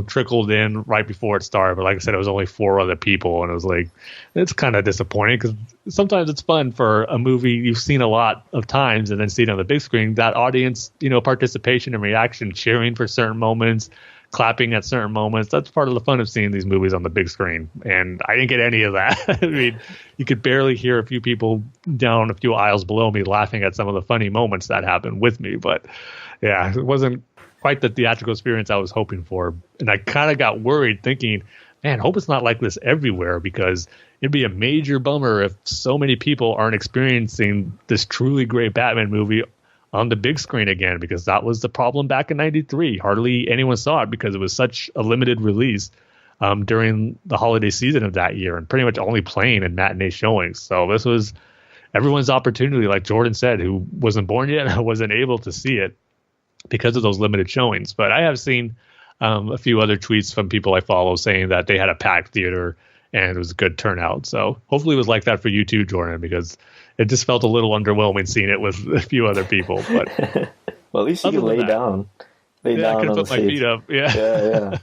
trickled in right before it started. But like I said, it was only 4 other people. And it was like, it's kind of disappointing because sometimes it's fun for a movie you've seen a lot of times and then see it on the big screen. That audience, participation and reaction, cheering for certain moments, clapping at certain moments. That's part of the fun of seeing these movies on the big screen. And I didn't get any of that. I mean, you could barely hear a few people down a few aisles below me laughing at some of the funny moments that happened with me. But yeah, it wasn't quite the theatrical experience I was hoping for. And I kind of got worried thinking, man, I hope it's not like this everywhere, because it'd be a major bummer if so many people aren't experiencing this truly great Batman movie on the big screen again, because that was the problem back in '93. Hardly anyone saw it because it was such a limited release during the holiday season of that year and pretty much only playing in matinee showings. So this was everyone's opportunity, like Jordan said, who wasn't born yet and wasn't able to see it because of those limited showings. But I have seen a few other tweets from people I follow saying that they had a packed theater and it was a good turnout. So hopefully it was like that for you too, Jordan, because it just felt a little underwhelming seeing it with a few other people. But
well, at least you could lay down. Lay down
I could
on
put
the
my
seat.
feet up. Yeah.
Yeah.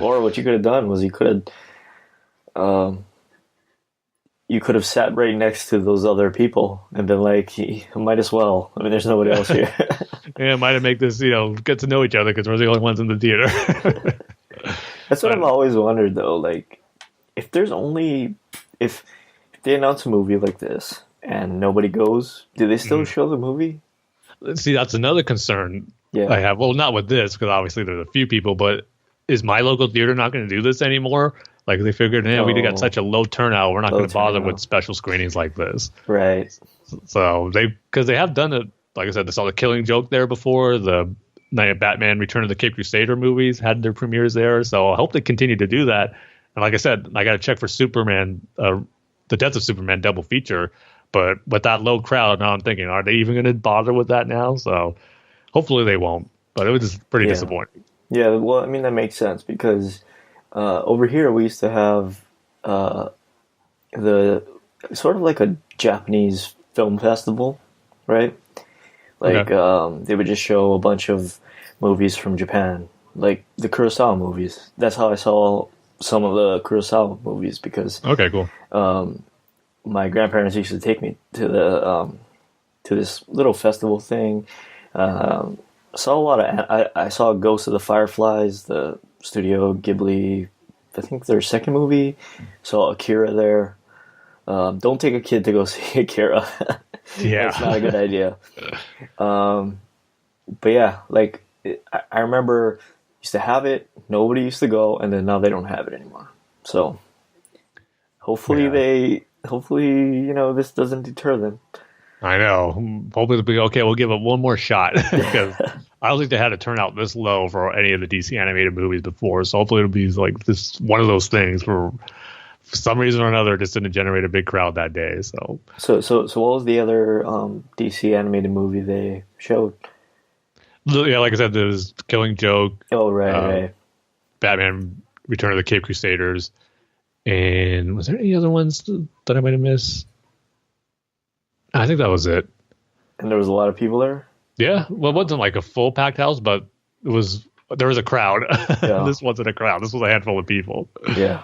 Or what you could have done was you could have sat right next to those other people and been like, might as well. I mean, there's nobody else here.
Yeah, might have make this, get to know each other because we're the only ones in the theater.
That's what I've always wondered, though. Like, if they announce a movie like this and nobody goes, do they still show the movie?
See, that's another concern I have. Well, not with this, because obviously there's a few people, but is my local theater not going to do this anymore? Like, they figured, we got such a low turnout, we're not going to bother with special screenings like this.
Right.
So because they have done it, like I said, they saw The Killing Joke there before. The Night of Batman, Return of the Cape Crusader movies had their premieres there. So I hope they continue to do that. And like I said, I got to check for Superman, The Death of Superman double feature. But with that low crowd, now I'm thinking, are they even going to bother with that now? So hopefully they won't. But it was just pretty disappointing.
Yeah, well, I mean, that makes sense because over here we used to have the sort of like a Japanese film festival, right? Like they would just show a bunch of movies from Japan, like the Kurosawa movies. That's how I saw some of the Kurosawa movies because
cool.
My grandparents used to take me to the to this little festival thing. I saw a lot of. I saw Ghost of the Fireflies, the Studio Ghibli. I think their second movie. Saw Akira there. Don't take a kid to go see Akira.
Yeah,
that's not a good idea. But yeah, like I remember used to have it. Nobody used to go, and then now they don't have it anymore. So hopefully this doesn't deter them.
I know. Hopefully it'll be okay. We'll give it one more shot because I don't think they had a turnout this low for any of the DC animated movies before. So hopefully it'll be like this one of those things for some reason or another just didn't generate a big crowd that day. So
what was the other DC animated movie they showed?
Yeah, like I said, there was Killing Joke.
Oh, right.
Batman, Return of the Cape Crusaders. And was there any other ones that I might have missed? I think that was it.
And there was a lot of people there?
Yeah. Well, it wasn't like a full packed house, but there was a crowd. Yeah. This wasn't a crowd. This was a handful of people.
Yeah.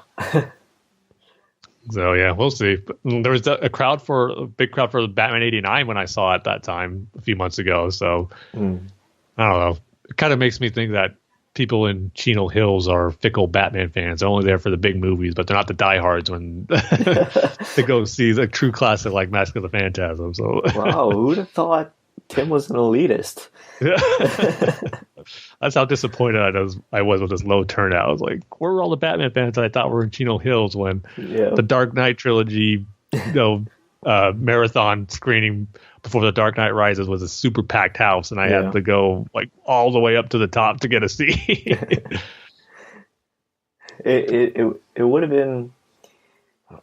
So, yeah, we'll see. There was a big crowd for the Batman 89 when I saw it that time a few months ago. So, I don't know. It kind of makes me think that people in Chino Hills are fickle Batman fans. They're only there for the big movies, but they're not the diehards when they go see the true classic like Mask of the Phantasm. So,
wow, who'd have thought Tim was an elitist?
That's how disappointed I was with this low turnout. I was like, where were all the Batman fans that I thought were in Chino Hills when the Dark Knight trilogy, marathon screening before The Dark Knight Rises was a super packed house, and I had to go like all the way up to the top to get a seat.
It would have been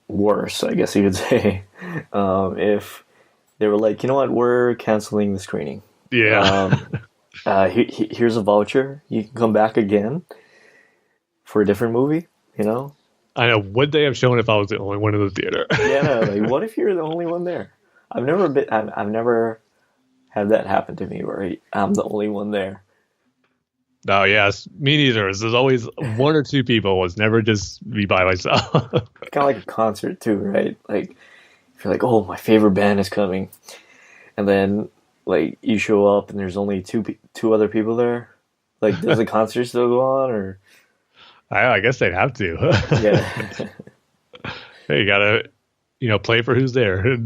worse, I guess you could say, if they were like, you know what, we're canceling the screening.
Yeah.
Here's a voucher. You can come back again. for a different movie, you know?
I know. Would they have shown if I was the only one in the theater?
Yeah, no, like, what if you're the only one there? I've never had that happen to me where I'm the only one there.
No, yes, me neither. There's always one or two people. It's never just me by myself.
Kind of like a concert too, right? Like, if you're like, oh, my favorite band is coming, and then like you show up and there's only two other people there. Like, does the concert still go on, or?
I guess they'd have to.
Yeah.
Hey, you gotta, play for who's there.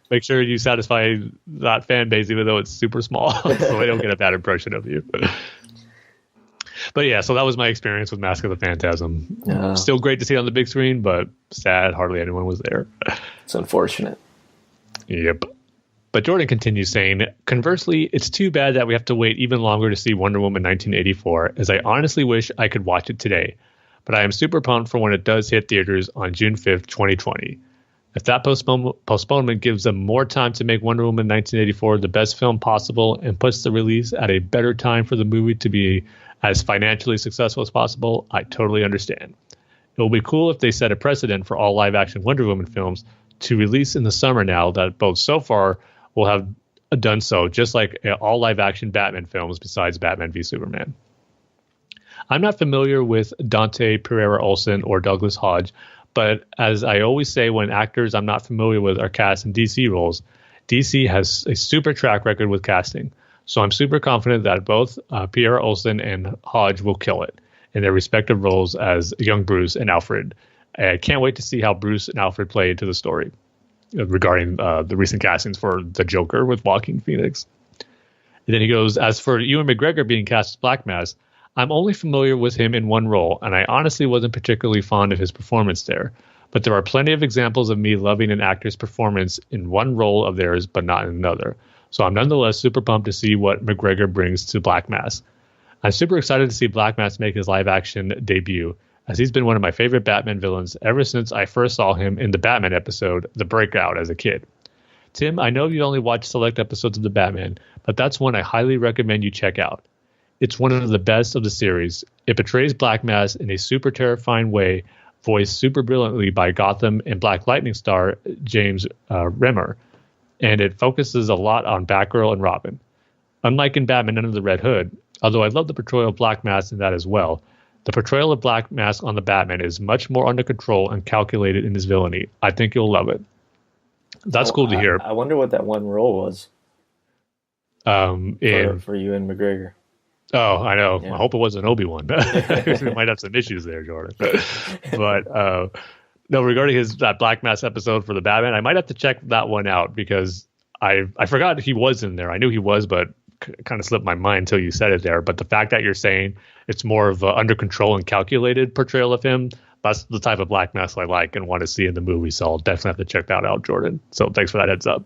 Make sure you satisfy that fan base, even though it's super small, so they don't get a bad impression of you. But yeah, so that was my experience with Mask of the Phantasm. Still great to see it on the big screen, but sad hardly anyone was there.
It's unfortunate.
Yep. But Jordan continues saying, conversely, it's too bad that we have to wait even longer to see Wonder Woman 1984, as I honestly wish I could watch it today. But I am super pumped for when it does hit theaters on June 5th, 2020. If that postponement gives them more time to make Wonder Woman 1984 the best film possible and puts the release at a better time for the movie to be as financially successful as possible, I totally understand. It will be cool if they set a precedent for all live-action Wonder Woman films to release in the summer now that both so far will have done so, just like all live-action Batman films besides Batman v Superman. I'm not familiar with Dante Pereira Olsen or Douglas Hodge, but as I always say when actors I'm not familiar with are cast in DC roles, DC has a super track record with casting. So I'm super confident that both Pereira Olsen and Hodge will kill it in their respective roles as young Bruce and Alfred. I can't wait to see how Bruce and Alfred play into the story regarding the recent castings for the Joker with Joaquin Phoenix. And then he goes, as for Ewan McGregor being cast as Black Mask, I'm only familiar with him in one role, and I honestly wasn't particularly fond of his performance there. But there are plenty of examples of me loving an actor's performance in one role of theirs, but not in another. So I'm nonetheless super pumped to see what McGregor brings to Black Mask. I'm super excited to see Black Mask make his live-action debut, as he's been one of my favorite Batman villains ever since I first saw him in the Batman episode, The Breakout, as a kid. Tim, I know you only watch select episodes of The Batman, but that's one I highly recommend you check out. It's one of the best of the series. It portrays Black Mask in a super terrifying way, voiced super brilliantly by Gotham and Black Lightning star James Remmer, and it focuses a lot on Batgirl and Robin. Unlike in Batman Under the Red Hood, although I love the portrayal of Black Mask in that as well, the portrayal of Black Mask on the Batman is much more under control and calculated in his villainy. I think you'll love it. That's cool to hear.
I wonder what that one role was. For Ewan McGregor.
Oh, I know.
Yeah.
I hope it wasn't Obi-Wan. We might have some issues there, Jordan. But no, regarding that Black Mask episode for the Batman, I might have to check that one out because I forgot he was in there. I knew he was, but kind of slipped my mind until you said it there. But the fact that you're saying it's more of an under control and calculated portrayal of him, that's the type of Black Mask I like and want to see in the movie. So I'll definitely have to check that out, Jordan. So thanks for that heads up.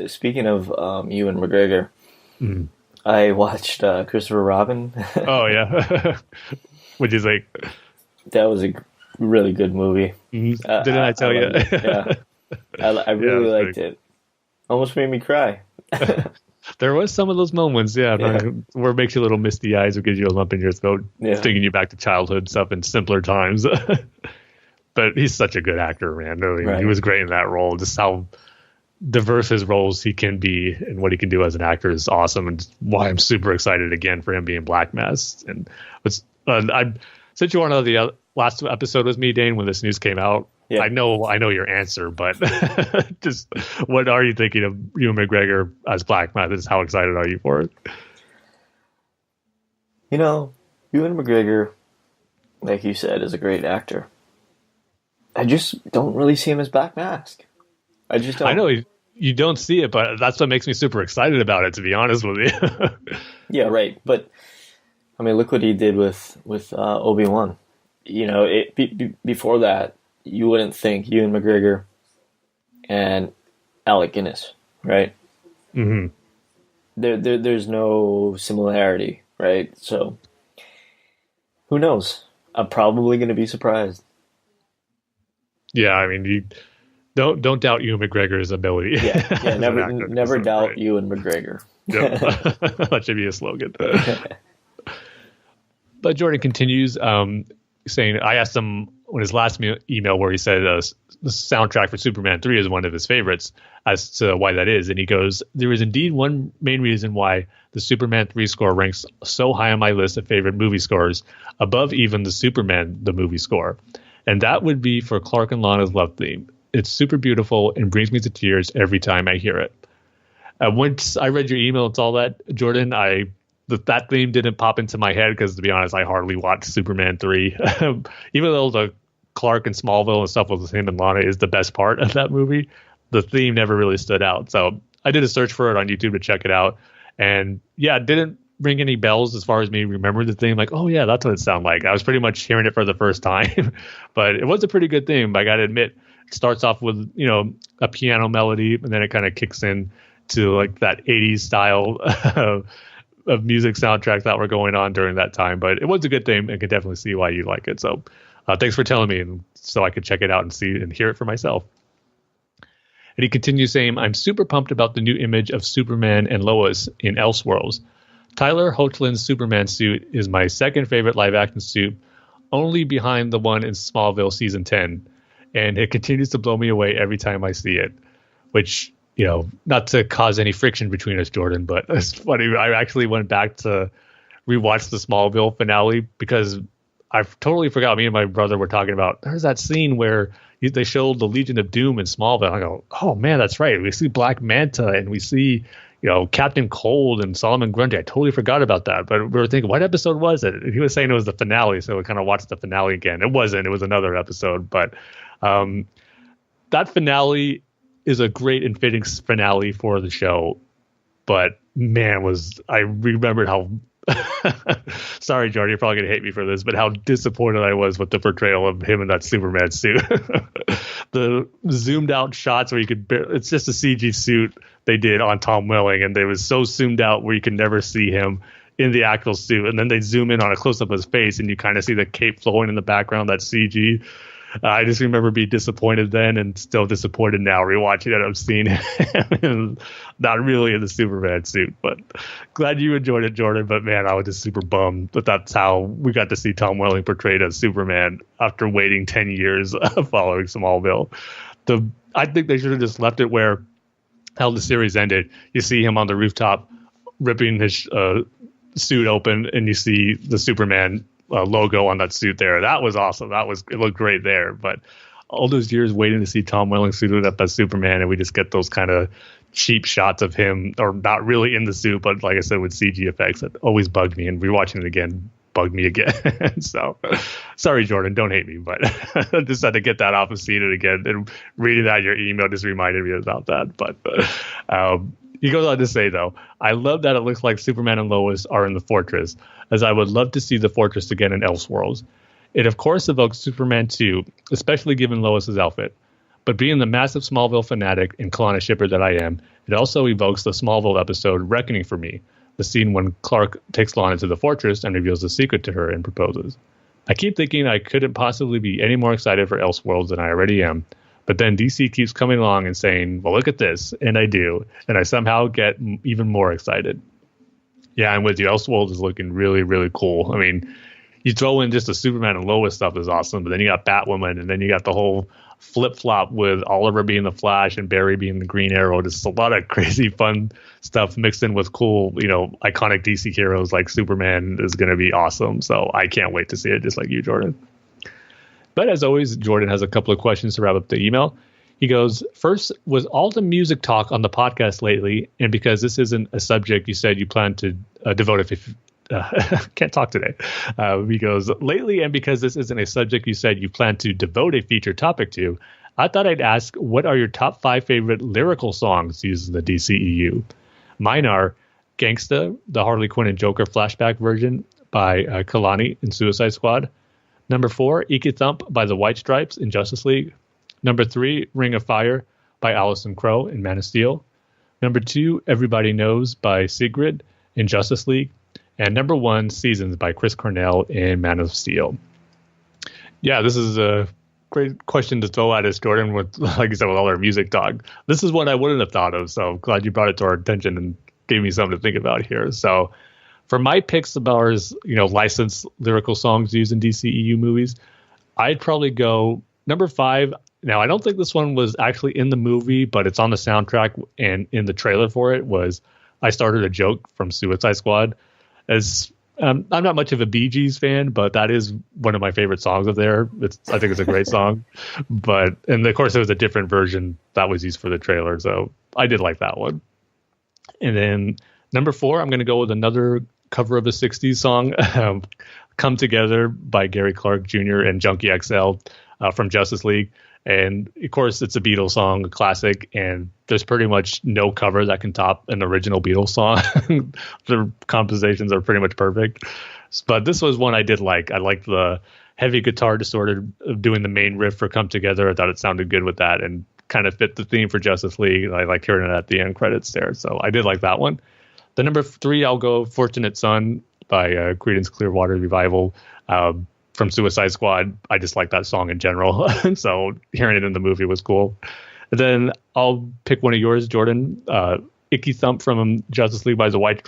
Speaking of Ewan McGregor, I watched Christopher Robin.
Oh, yeah. What'd you think?
That was a really good movie.
Didn't I tell you?
Yeah. I really liked it. Almost made me cry.
There was some of those moments, where it makes you a little misty eyes or gives you a lump in your throat, taking you back to childhood stuff in simpler times. But he's such a good actor, man. I mean, He was great in that role. Just how diverse his roles he can be and what he can do as an actor is awesome, and why I'm super excited again for him being Black Mask. And I since you were on the last episode with me, Dane, when this news came out, I know your answer, but just what are you thinking of Ewan McGregor as Black Mask? Just how excited are you for it?
Ewan McGregor, like you said, is a great actor. I just don't really see him as Black Mask. I just don't.
I know you don't see it, but that's what makes me super excited about it, to be honest with you.
Yeah, right. But I mean, look what he did with Obi-Wan. Before that, you wouldn't think Ewan McGregor and Alec Guinness, right? Mm-hmm. There's no similarity, right? So who knows? I'm probably going to be surprised.
Yeah, I mean, you don't doubt Ewan McGregor's ability.
Yeah, never doubt Ewan McGregor.
Yep. That should be a slogan. But Jordan continues saying, I asked him on his last email where he said the soundtrack for Superman 3 is one of his favorites as to why that is. And he goes, there is indeed one main reason why the Superman 3 score ranks so high on my list of favorite movie scores, above even the Superman, the movie score. And that would be for Clark and Lana's love theme. It's super beautiful and brings me to tears every time I hear it. Once I read your email and all that, Jordan, that theme didn't pop into my head because, to be honest, I hardly watched Superman 3. Even though the Clark and Smallville and stuff with him and Lana is the best part of that movie, the theme never really stood out. So I did a search for it on YouTube to check it out. And yeah, it didn't ring any bells as far as me remembering the theme. Like, oh yeah, that's what it sounded like. I was pretty much hearing it for the first time. But it was a pretty good theme. I got to admit, it starts off with, a piano melody, and then it kind of kicks in to like that 80s style of music soundtracks that were going on during that time. But it was a good theme and could definitely see why you like it. So thanks for telling me, and so I could check it out and see and hear it for myself. And he continues saying, I'm super pumped about the new image of Superman and Lois in Elseworlds. Tyler Hoechlin's Superman suit is my second favorite live action suit, only behind the one in Smallville season 10. And it continues to blow me away every time I see it, which, not to cause any friction between us, Jordan, but it's funny. I actually went back to rewatch the Smallville finale because I totally forgot. Me and my brother were talking about, there's that scene where they showed the Legion of Doom in Smallville. I go, oh man, that's right. We see Black Manta and we see, Captain Cold and Solomon Grundy. I totally forgot about that. But we were thinking, what episode was it? And he was saying it was the finale. So we kind of watched the finale again. It wasn't. It was another episode. But that finale is a great and fitting finale for the show. But man, I remembered how sorry, Jordan, you're probably going to hate me for this, but how disappointed I was with the portrayal of him in that Superman suit. The zoomed out shots where it's just a CG suit they did on Tom Welling, and they was so zoomed out where you could never see him in the actual suit. And then they zoom in on a close up of his face, and you kind of see the cape flowing in the background, that CG. I just remember being disappointed then and still disappointed now rewatching it. I've seen him not really in the Superman suit, but glad you enjoyed it, Jordan. But man, I was just super bummed that that's how we got to see Tom Welling portrayed as Superman after waiting 10 years following Smallville. I think they should have just left it where how the series ended. You see him on the rooftop ripping his suit open, and you see the Superman logo on that suit there. That was awesome. It looked great there. But all those years waiting to see Tom Welling suited up as Superman, and we just get those kind of cheap shots of him, or not really in the suit, but like I said, with CG effects, that always bugged me. And rewatching it again bugged me again. So sorry, Jordan, don't hate me, but I just had to get that off and seeing it again. And reading that your email just reminded me about that. But he goes on to say, though, I love that it looks like Superman and Lois are in the fortress, as I would love to see the fortress again in Elseworlds. It, of course, evokes Superman 2, especially given Lois's outfit. But being the massive Smallville fanatic and Kalana shipper that I am, it also evokes the Smallville episode Reckoning for me, the scene when Clark takes Lana to the fortress and reveals the secret to her and proposes. I keep thinking I couldn't possibly be any more excited for Elseworlds than I already am. But then DC keeps coming along and saying, well, look at this. And I do. And I somehow get even more excited. Yeah, I'm with you. Elseworlds is looking really, really cool. I mean, you throw in just the Superman and Lois stuff is awesome. But then you got Batwoman. And then you got the whole flip-flop with Oliver being the Flash and Barry being the Green Arrow. Just a lot of crazy fun stuff mixed in with cool, iconic DC heroes like Superman is going to be awesome. So I can't wait to see it, just like you, Jordan. But as always, Jordan has a couple of questions to wrap up the email. He goes, first, was all the music talk on the podcast lately, and because this isn't a subject you said you plan to devote can't talk today. He goes, lately, and because this isn't a subject you said you plan to devote a feature topic to, I thought I'd ask, what are your top 5 favorite lyrical songs used in the DCEU? Mine are Gangsta, the Harley Quinn and Joker flashback version by Kalani in Suicide Squad. Number 4, Iki Thump by the White Stripes in Justice League. Number 3, Ring of Fire by Allison Crowe in Man of Steel. Number 2, Everybody Knows by Sigrid in Justice League. And number 1, Seasons by Chris Cornell in Man of Steel. Yeah, this is a great question to throw at us, Jordan, with, like you said, with all our music talk. This is what I wouldn't have thought of, so I'm glad you brought it to our attention and gave me something to think about here. So For my picks about licensed lyrical songs used in DCEU movies, I'd probably go number 5. Now, I don't think this one was actually in the movie, but it's on the soundtrack, and in the trailer for it was I Started a Joke from Suicide Squad. As I'm not much of a Bee Gees fan, but that is one of my favorite songs of there. I think it's a great song. And of course, there was a different version that was used for the trailer, so I did like that one. And then number 4, I'm going to go with another cover of a 60s song, Come Together by Gary Clark Jr. and Junkie XL from Justice League. And of course, it's a Beatles song, a classic, and there's pretty much no cover that can top an original Beatles song. The compositions are pretty much perfect. But this was one I did like. I liked the heavy guitar distorted doing the main riff for Come Together. I thought it sounded good with that and kind of fit the theme for Justice League. I like hearing it at the end credits there. So I did like that one. The number 3, I'll go Fortunate Son by Creedence Clearwater Revival. From Suicide Squad. I just like that song in general. So hearing it in the movie was cool. And then I'll pick one of yours, Jordan. Icky Thump from Justice League by the White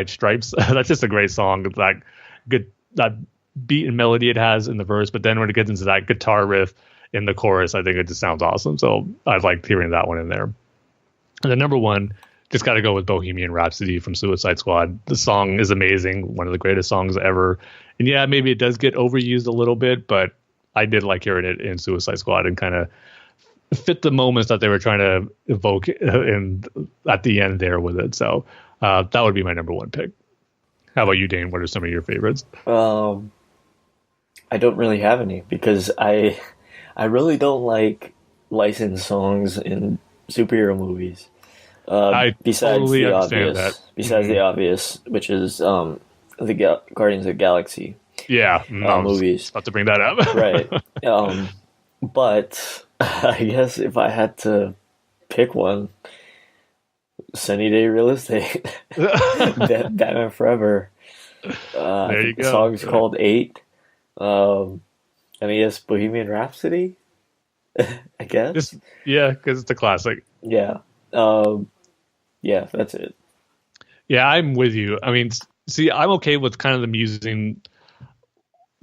Stripes. That's just a great song. That beat and melody it has in the verse, but then when it gets into that guitar riff in the chorus, I think it just sounds awesome. So I liked hearing that one in there. And then number 1, just got to go with Bohemian Rhapsody from Suicide Squad. The song is amazing, one of the greatest songs ever. And yeah, maybe it does get overused a little bit, but I did like hearing it in Suicide Squad and kind of fit the moments that they were trying to evoke at the end there with it. So that would be my number 1 pick. How about you, Dane? What are some of your favorites?
I don't really have any because I really don't like licensed songs in superhero movies. Besides
totally
the
understand
obvious,
that.
Besides the obvious, which is the Guardians of the Galaxy.
Yeah,
movies.
About to bring that up,
right? But I guess if I had to pick one, Sunny Day Real Estate, Batman Forever.
There you go.
The song's called 8. Yes, Bohemian Rhapsody. I guess.
Because it's a classic.
Yeah. Yeah, that's it.
Yeah, I'm with you. I mean, see, I'm okay with kind of them using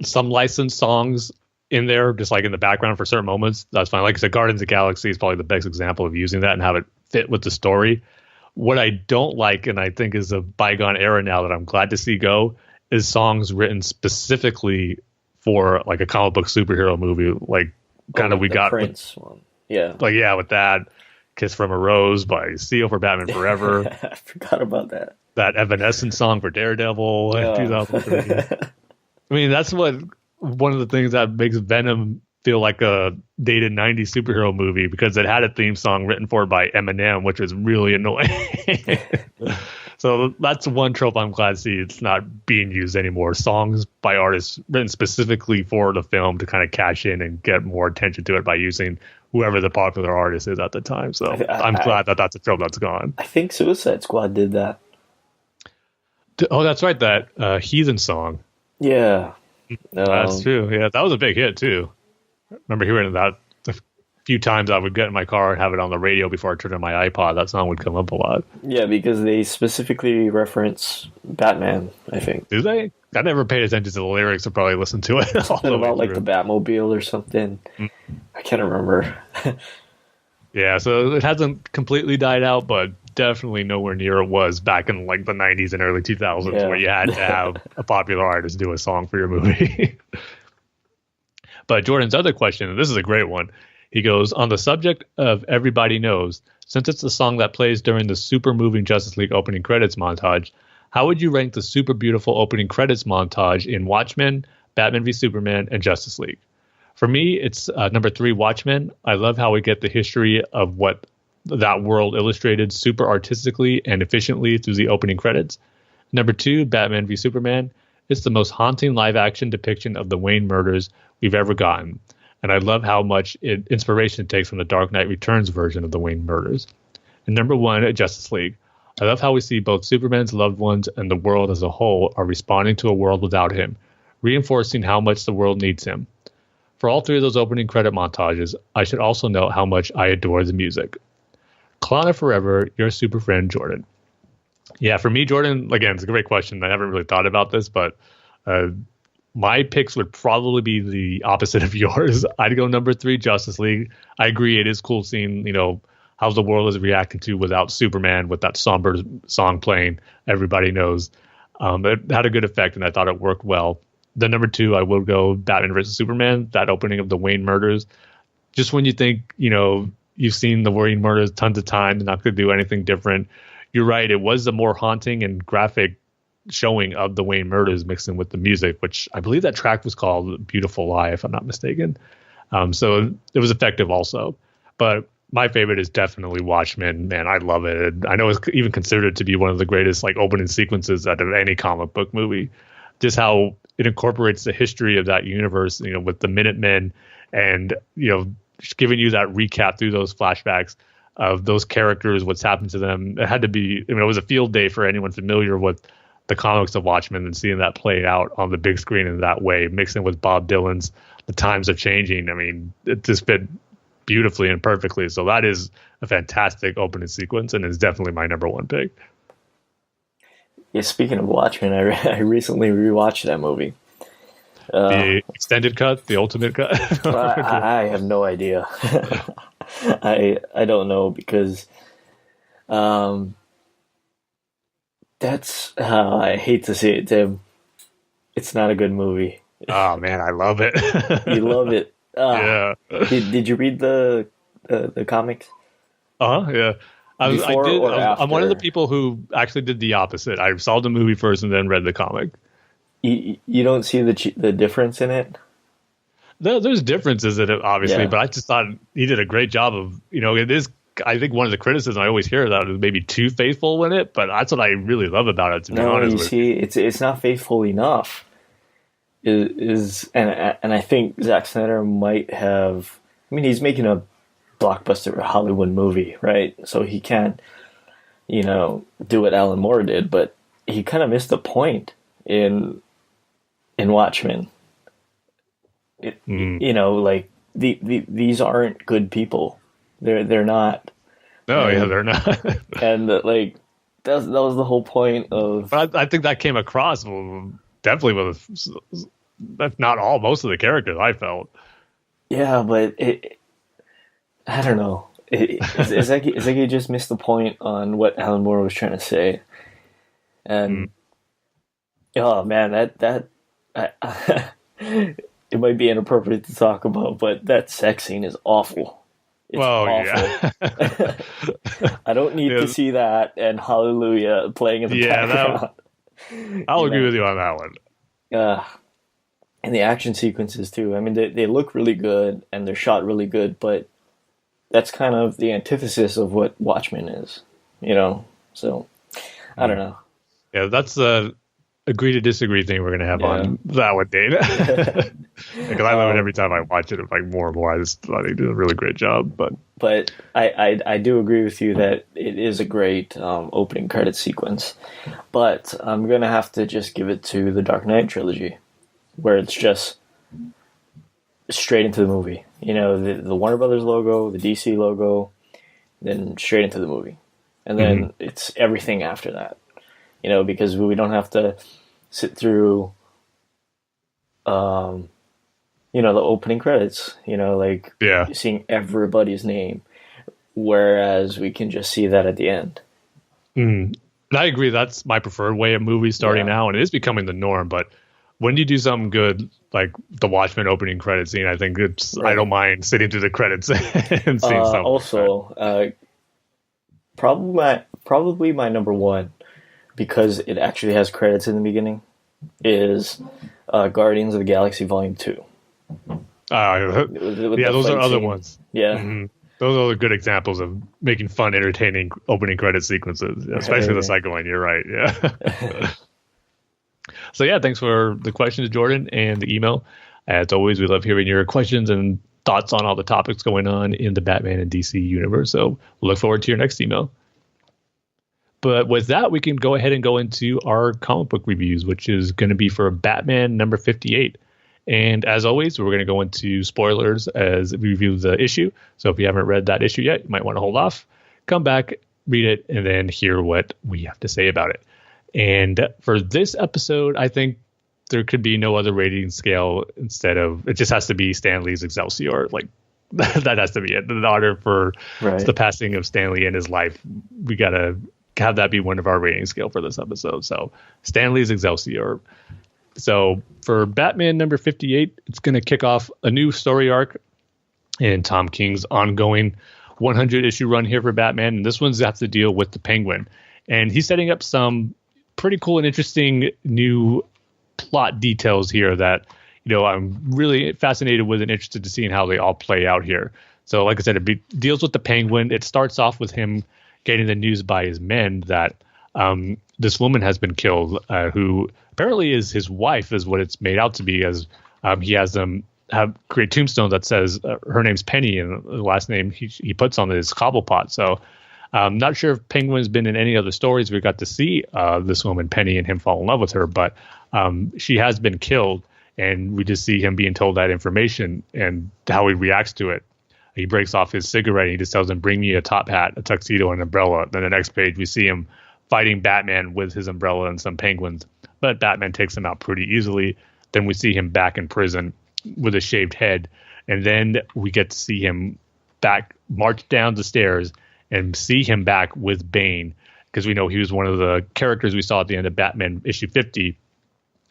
some licensed songs in there, just like in the background for certain moments. That's fine. Like I said, Guardians of the Galaxy is probably the best example of using that and have it fit with the story. What I don't like, and I think is a bygone era now that I'm glad to see go, is songs written specifically for like a comic book superhero movie. Like kind of we got
Prince one. Yeah.
Like, yeah, with that. Kiss from a Rose by Seal for Batman Forever.
I forgot about that.
That Evanescence song for Daredevil in 2013. I mean, that's one of the things that makes Venom feel like a dated 90s superhero movie, because it had a theme song written for it by Eminem, which was really annoying. So that's one trope I'm glad to see it's not being used anymore. Songs by artists written specifically for the film to kind of cash in and get more attention to it by using whoever the popular artist is at the time. So I'm glad that that's a trope that's gone.
I think Suicide Squad did that.
Oh, that's right. That Heathen song.
Yeah.
That's true. Yeah, that was a big hit too. I remember hearing that a few times. I would get in my car and have it on the radio before I turned on my iPod. That song would come up a lot. Yeah,
because they specifically reference Batman, I think.
Do they? I never paid attention to the lyrics or probably listened to it.
Something about like the Batmobile or something. I can't remember.
Yeah, so it hasn't completely died out, but definitely nowhere near it was back in like the 90s and early 2000s, where you had to have a popular artist do a song for your movie. But Jordan's other question, and this is a great one. He goes, on the subject of Everybody Knows, since it's the song that plays during the super moving Justice League opening credits montage, how would you rank the super beautiful opening credits montage in Watchmen, Batman v Superman, and Justice League? For me, it's number 3, Watchmen. I love how we get the history of what that world illustrated super artistically and efficiently through the opening credits. Number 2, Batman v Superman. It's the most haunting live-action depiction of the Wayne murders we've ever gotten, and I love how much inspiration it takes from the Dark Knight Returns version of the Wayne murders. And number 1, Justice League. I love how we see both Superman's loved ones and the world as a whole are responding to a world without him, reinforcing how much the world needs him. For all 3 of those opening credit montages, I should also note how much I adore the music. Klana Forever, your super friend Jordan. Yeah, for me, Jordan, again, it's a great question. I haven't really thought about this, but my picks would probably be the opposite of yours. I'd go number 3, Justice League. I agree, it is cool seeing, how the world is reacting to without Superman, with that somber song playing. Everybody knows. It had a good effect, and I thought it worked well. The number 2, I will go Batman versus Superman, that opening of the Wayne murders. Just when you think, you've seen the Wayne murders tons of times, not going to do anything different. You're right. It was a more haunting and graphic showing of the Wayne murders mixed in with the music, which I believe that track was called Beautiful Lie, if I'm not mistaken. So it was effective also. But my favorite is definitely Watchmen. Man, I love it. I know it's even considered to be one of the greatest opening sequences out of any comic book movie. Just how it incorporates the history of that universe, with the Minutemen and, just giving you that recap through those flashbacks of those characters, what's happened to them. It had to be, it was a field day for anyone familiar with the comics of Watchmen, and seeing that played out on the big screen in that way, mixing with Bob Dylan's The Times Are Changing. I mean, it just fit beautifully and perfectly. So that is a fantastic opening sequence, and is definitely my number 1 pick.
Yeah, speaking of Watchmen, I recently rewatched that movie.
The extended cut, the ultimate cut?
I have no idea. I don't know, because that's how I hate to see it, Tim. It's not a good movie.
Oh man, I love it.
You love it.
Yeah.
Did you read the comics?
Yeah. I did.
After?
I'm one of the people who actually did the opposite. I saw the movie first and then read the comic.
You don't see the difference in it?
There's differences in it, obviously,
Yeah.
but I just thought he did a great job of, it is, I think one of the criticisms I always hear that is maybe too faithful in it, but that's what I really love about it, to be honest with you.
It's not faithful enough. And I think Zack Snyder might have, he's making a blockbuster Hollywood movie, right? So he can't, do what Alan Moore did, but he kind of missed the point in Watchmen. These aren't good people. They're not.
No, yeah, they're not.
And that was the whole point of.
But I think that came across definitely with, if not all, most of the characters, I felt.
Yeah, but I don't know. It's like he just missed the point on what Alan Moore was trying to say, and oh man, that it might be inappropriate to talk about, but that sex scene is awful. It's awful. Yeah. I don't need to see that and Hallelujah playing in the background.
I'll agree with you on that one.
And the action sequences too. They look really good and they're shot really good, but that's kind of the antithesis of what Watchmen is, So I don't know.
Yeah, that's the agree to disagree thing we're going to have on that one, Dane. Because I love it every time I watch it. More and more, I just thought he did a really great job.
But I do agree with you that it is a great opening credit sequence. But I'm going to have to just give it to the Dark Knight trilogy, where it's just straight into the movie. The Warner Brothers logo, the DC logo, then straight into the movie. And then it's everything after that. Because we don't have to sit through, the opening credits, seeing everybody's name, whereas we can just see that at the end.
And I agree. That's my preferred way of movies starting now, and it is becoming the norm. But when you do something good, like the Watchmen opening credit scene, I think I don't mind sitting through the credits and seeing something.
Also, probably my number 1, because it actually has credits in the beginning, is Guardians of the Galaxy Volume 2.
Those are other ones.
Yeah.
Mm-hmm. Those are good examples of making fun, entertaining opening credit sequences, especially the second one. You're right. Yeah. So, thanks for the questions, Jordan, and the email. As always, we love hearing your questions and thoughts on all the topics going on in the Batman and DC universe. So we'll look forward to your next email. But with that, we can go ahead and go into our comic book reviews, which is going to be for Batman number 58. And as always, we're going to go into spoilers as we review the issue. So if you haven't read that issue yet, you might want to hold off. Come back read it, and then hear what we have to say about it. And for this episode, I think there could be no other rating scale instead of, it just has to be Stan Lee's Excelsior. Like, that has to be it. In order for the passing of Stan Lee in his life, we got to have that be one of our rating scale for this episode. So Stan Lee's Excelsior. So for Batman number 58, it's going to kick off a new story arc in Tom King's ongoing 100 issue run here for Batman. And this one's has to deal with the Penguin. And he's setting up some pretty cool and interesting new plot details here that, you know, I'm really fascinated with and interested to seeing how they all play out here. So like I said, it deals with the Penguin. It starts off with him getting the news by his men that this woman has been killed, who apparently is his wife, is what it's made out to be, as he has them create tombstones that says her name's Penny, and the last name he puts on his Cobblepot. So I'm not sure if Penguin's been in any other stories we got to see this woman Penny and him fall in love with her, but she has been killed, and we just see him being told that information and how he reacts to it. He breaks off his cigarette and he just tells him, "Bring me a top hat, a tuxedo, and an umbrella." Then the next page we see him fighting Batman with his umbrella and some penguins, but Batman takes him out pretty easily. Then we see him back in prison with a shaved head, and then we get to see him back march down the stairs and see him back with Bane, because we know he was one of the characters we saw at the end of Batman issue 50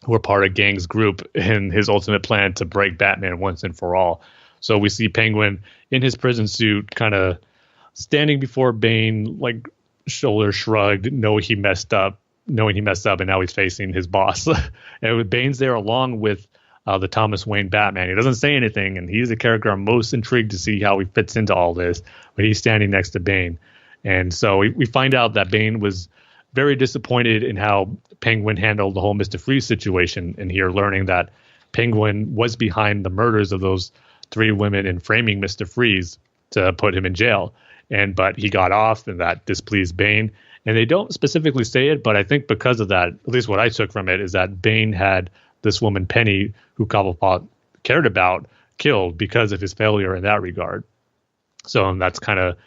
who were part of Gang's group in his ultimate plan to break Batman once and for all. So we see Penguin in his prison suit kind of standing before Bane, like shoulders shrugged, knowing he messed up, and now he's facing his boss. And Bane's there along with the Thomas Wayne Batman. He doesn't say anything, and he's the character I'm most intrigued to see how he fits into all this, but he's standing next to Bane. And so we find out that Bane was very disappointed in how Penguin handled the whole Mr. Freeze situation, and here learning that Penguin was behind the murders of those 3 women in framing Mr. Freeze to put him in jail. But he got off, and that displeased Bane. And they don't specifically say it, but I think because of that, at least what I took from it, is that Bane had this woman Penny, who Cobblepot cared about, killed because of his failure in that regard. So that's kind of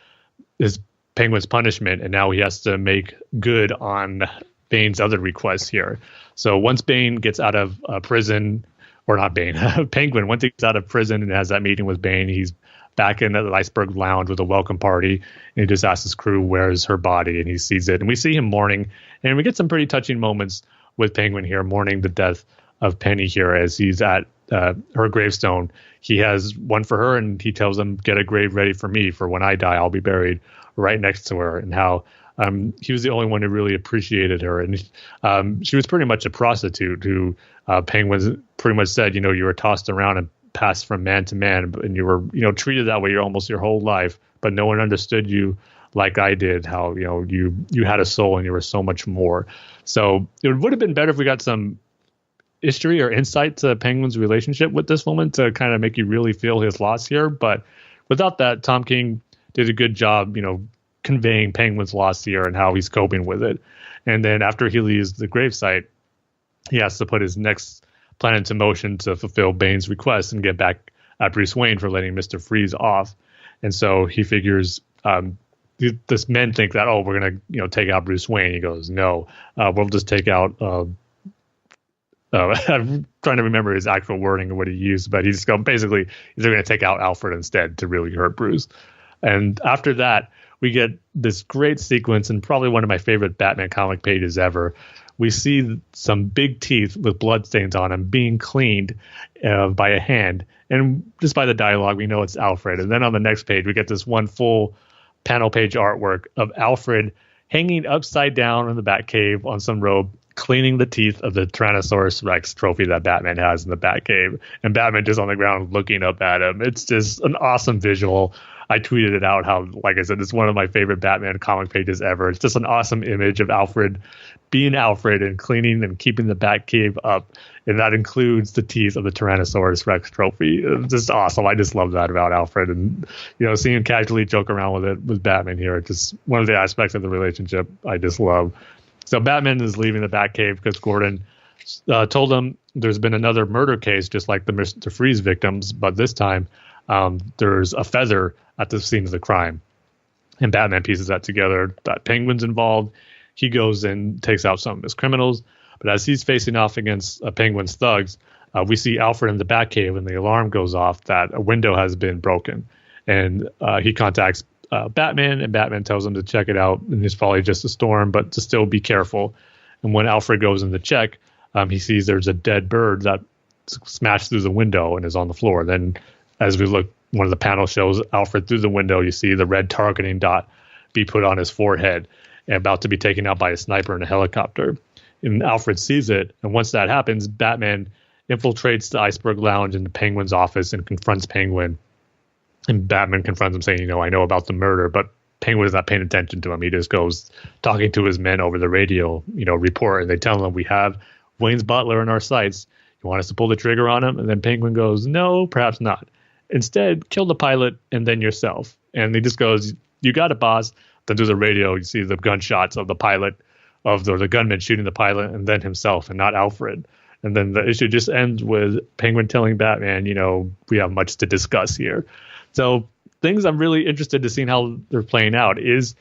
his Penguin's punishment, and now he has to make good on Bane's other requests here. So once Bane gets out of prison, or not Bane, Penguin, once he gets out of prison and has that meeting with Bane, he's back in the Iceberg Lounge with a welcome party, and he just asks his crew where's her body, and he sees it, and we see him mourning, and we get some pretty touching moments with Penguin here, mourning the death of Penny here as he's at her gravestone. He has one for her, and he tells them, "Get a grave ready for me, for when I die, I'll be buried right next to her," and how he was the only one who really appreciated her. And she was pretty much a prostitute who Penguin pretty much said, you know, you were tossed around and passed from man to man, and you were, you know, treated that way almost your whole life, but no one understood you like I did, how, you know, you had a soul and you were so much more. So it would have been better if we got some history or insight to Penguin's relationship with this woman to kind of make you really feel his loss here. But without that, Tom King did a good job, you know, conveying Penguin's loss here and how he's coping with it. And then after he leaves the gravesite, he has to put his next plan into motion to fulfill Bane's request and get back at Bruce Wayne for letting Mr. Freeze off. And so he figures this men think that, oh, we're going to, you know, take out Bruce Wayne. He goes, no, we'll just take out I'm trying to remember his actual wording and what he used, but he's basically they're going to take out Alfred instead to really hurt Bruce. And after that, we get this great sequence and probably one of my favorite Batman comic pages ever. We see some big teeth with bloodstains on them being cleaned by a hand. And just by the dialogue, we know it's Alfred. And then on the next page, we get this one full panel page artwork of Alfred hanging upside down in the Batcave on some robe, cleaning the teeth of the Tyrannosaurus Rex trophy that Batman has in the Batcave. And Batman just on the ground looking up at him. It's just an awesome visual. I tweeted it out how, like I said, it's one of my favorite Batman comic pages ever. It's just an awesome image of Alfred being Alfred and cleaning and keeping the Batcave up. And that includes the teeth of the Tyrannosaurus Rex trophy. It's just awesome. I just love that about Alfred. And, you know, seeing him casually joke around with it with Batman here, it's just one of the aspects of the relationship I just love. So Batman is leaving the Batcave because Gordon told him there's been another murder case just like the Mr. Freeze victims, but this time there's a feather at the scene of the crime. And Batman pieces that together, that Penguin's involved. He goes and takes out some of his criminals. But as he's facing off against Penguin's thugs, we see Alfred in the Batcave, and the alarm goes off that a window has been broken. And he contacts Batman, and Batman tells him to check it out. And it's probably just a storm, but to still be careful. And when Alfred goes in to check, he sees there's a dead bird that smashed through the window and is on the floor. Then as we look, one of the panels shows Alfred through the window. You see the red targeting dot be put on his forehead and about to be taken out by a sniper in a helicopter. And Alfred sees it. And once that happens, Batman infiltrates the Iceberg Lounge in the Penguin's office and confronts Penguin. And Batman confronts him saying, I know about the murder, but Penguin is not paying attention to him. He just goes talking to his men over the radio, report. And they tell him, we have Wayne's butler in our sights. You want us to pull the trigger on him? And then Penguin goes, no, perhaps not. Instead, kill the pilot and then yourself. And he just goes, you got it, boss. Then through the radio, you see the gunshots of the pilot, of the gunman shooting the pilot and then himself and not Alfred. And then the issue just ends with Penguin telling Batman, we have much to discuss here. So things I'm really interested to seeing how they're playing out. Is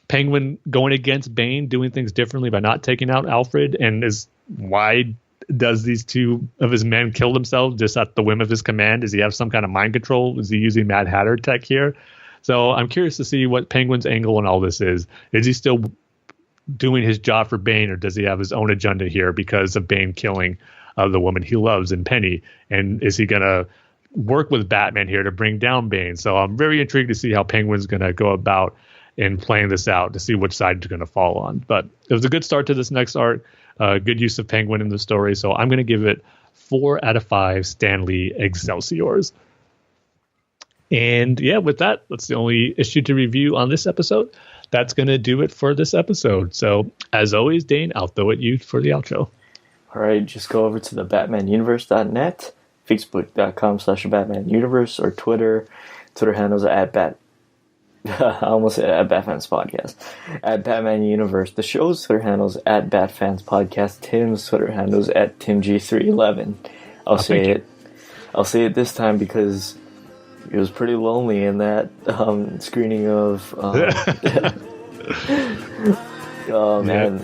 Penguin going against Bane, doing things differently by not taking out Alfred? And why does these two of his men kill themselves just at the whim of his command? Does he have some kind of mind control? Is he using Mad Hatter tech here? So I'm curious to see what Penguin's angle in all this is. Is he still doing his job for Bane, or does he have his own agenda here because of Bane killing the woman he loves in Penny? And is he going to work with Batman here to bring down Bane? So I'm very intrigued to see how Penguin's going to go about in playing this out, to see which side he's going to fall on. But it was a good start to this next arc. Good use of Penguin in the story. So I'm going to give it 4 out of 5 Stanley Excelsiors. And yeah, with that, that's the only issue to review on this episode. That's going to do it for this episode. So as always, Dane, I'll throw it you for the outro.
All right, just go over to the BatmanUniverse.net, Facebook.com/BatmanUniverse, or Twitter. Twitter handles at I almost said at Bat-Fans Podcast. At Batman Universe. The show's Twitter handles at Bat-Fans Podcast. Tim's Twitter handles at TimG311. I'll say it this time because it was pretty lonely in that screening of oh man.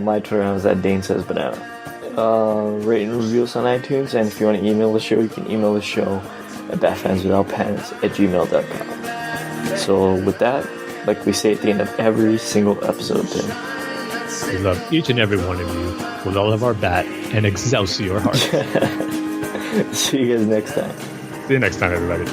My Twitter handle is at Dane Says Banana. Rate and review us on iTunes, and if you want to email the show, you can email the show at batfanswithoutpants@gmail.com. So with that, like we say at the end of every single episode, Tim,
we love each and every one of you with all of our bat and Excelsior hearts.
See you guys next time.
See you next time, everybody.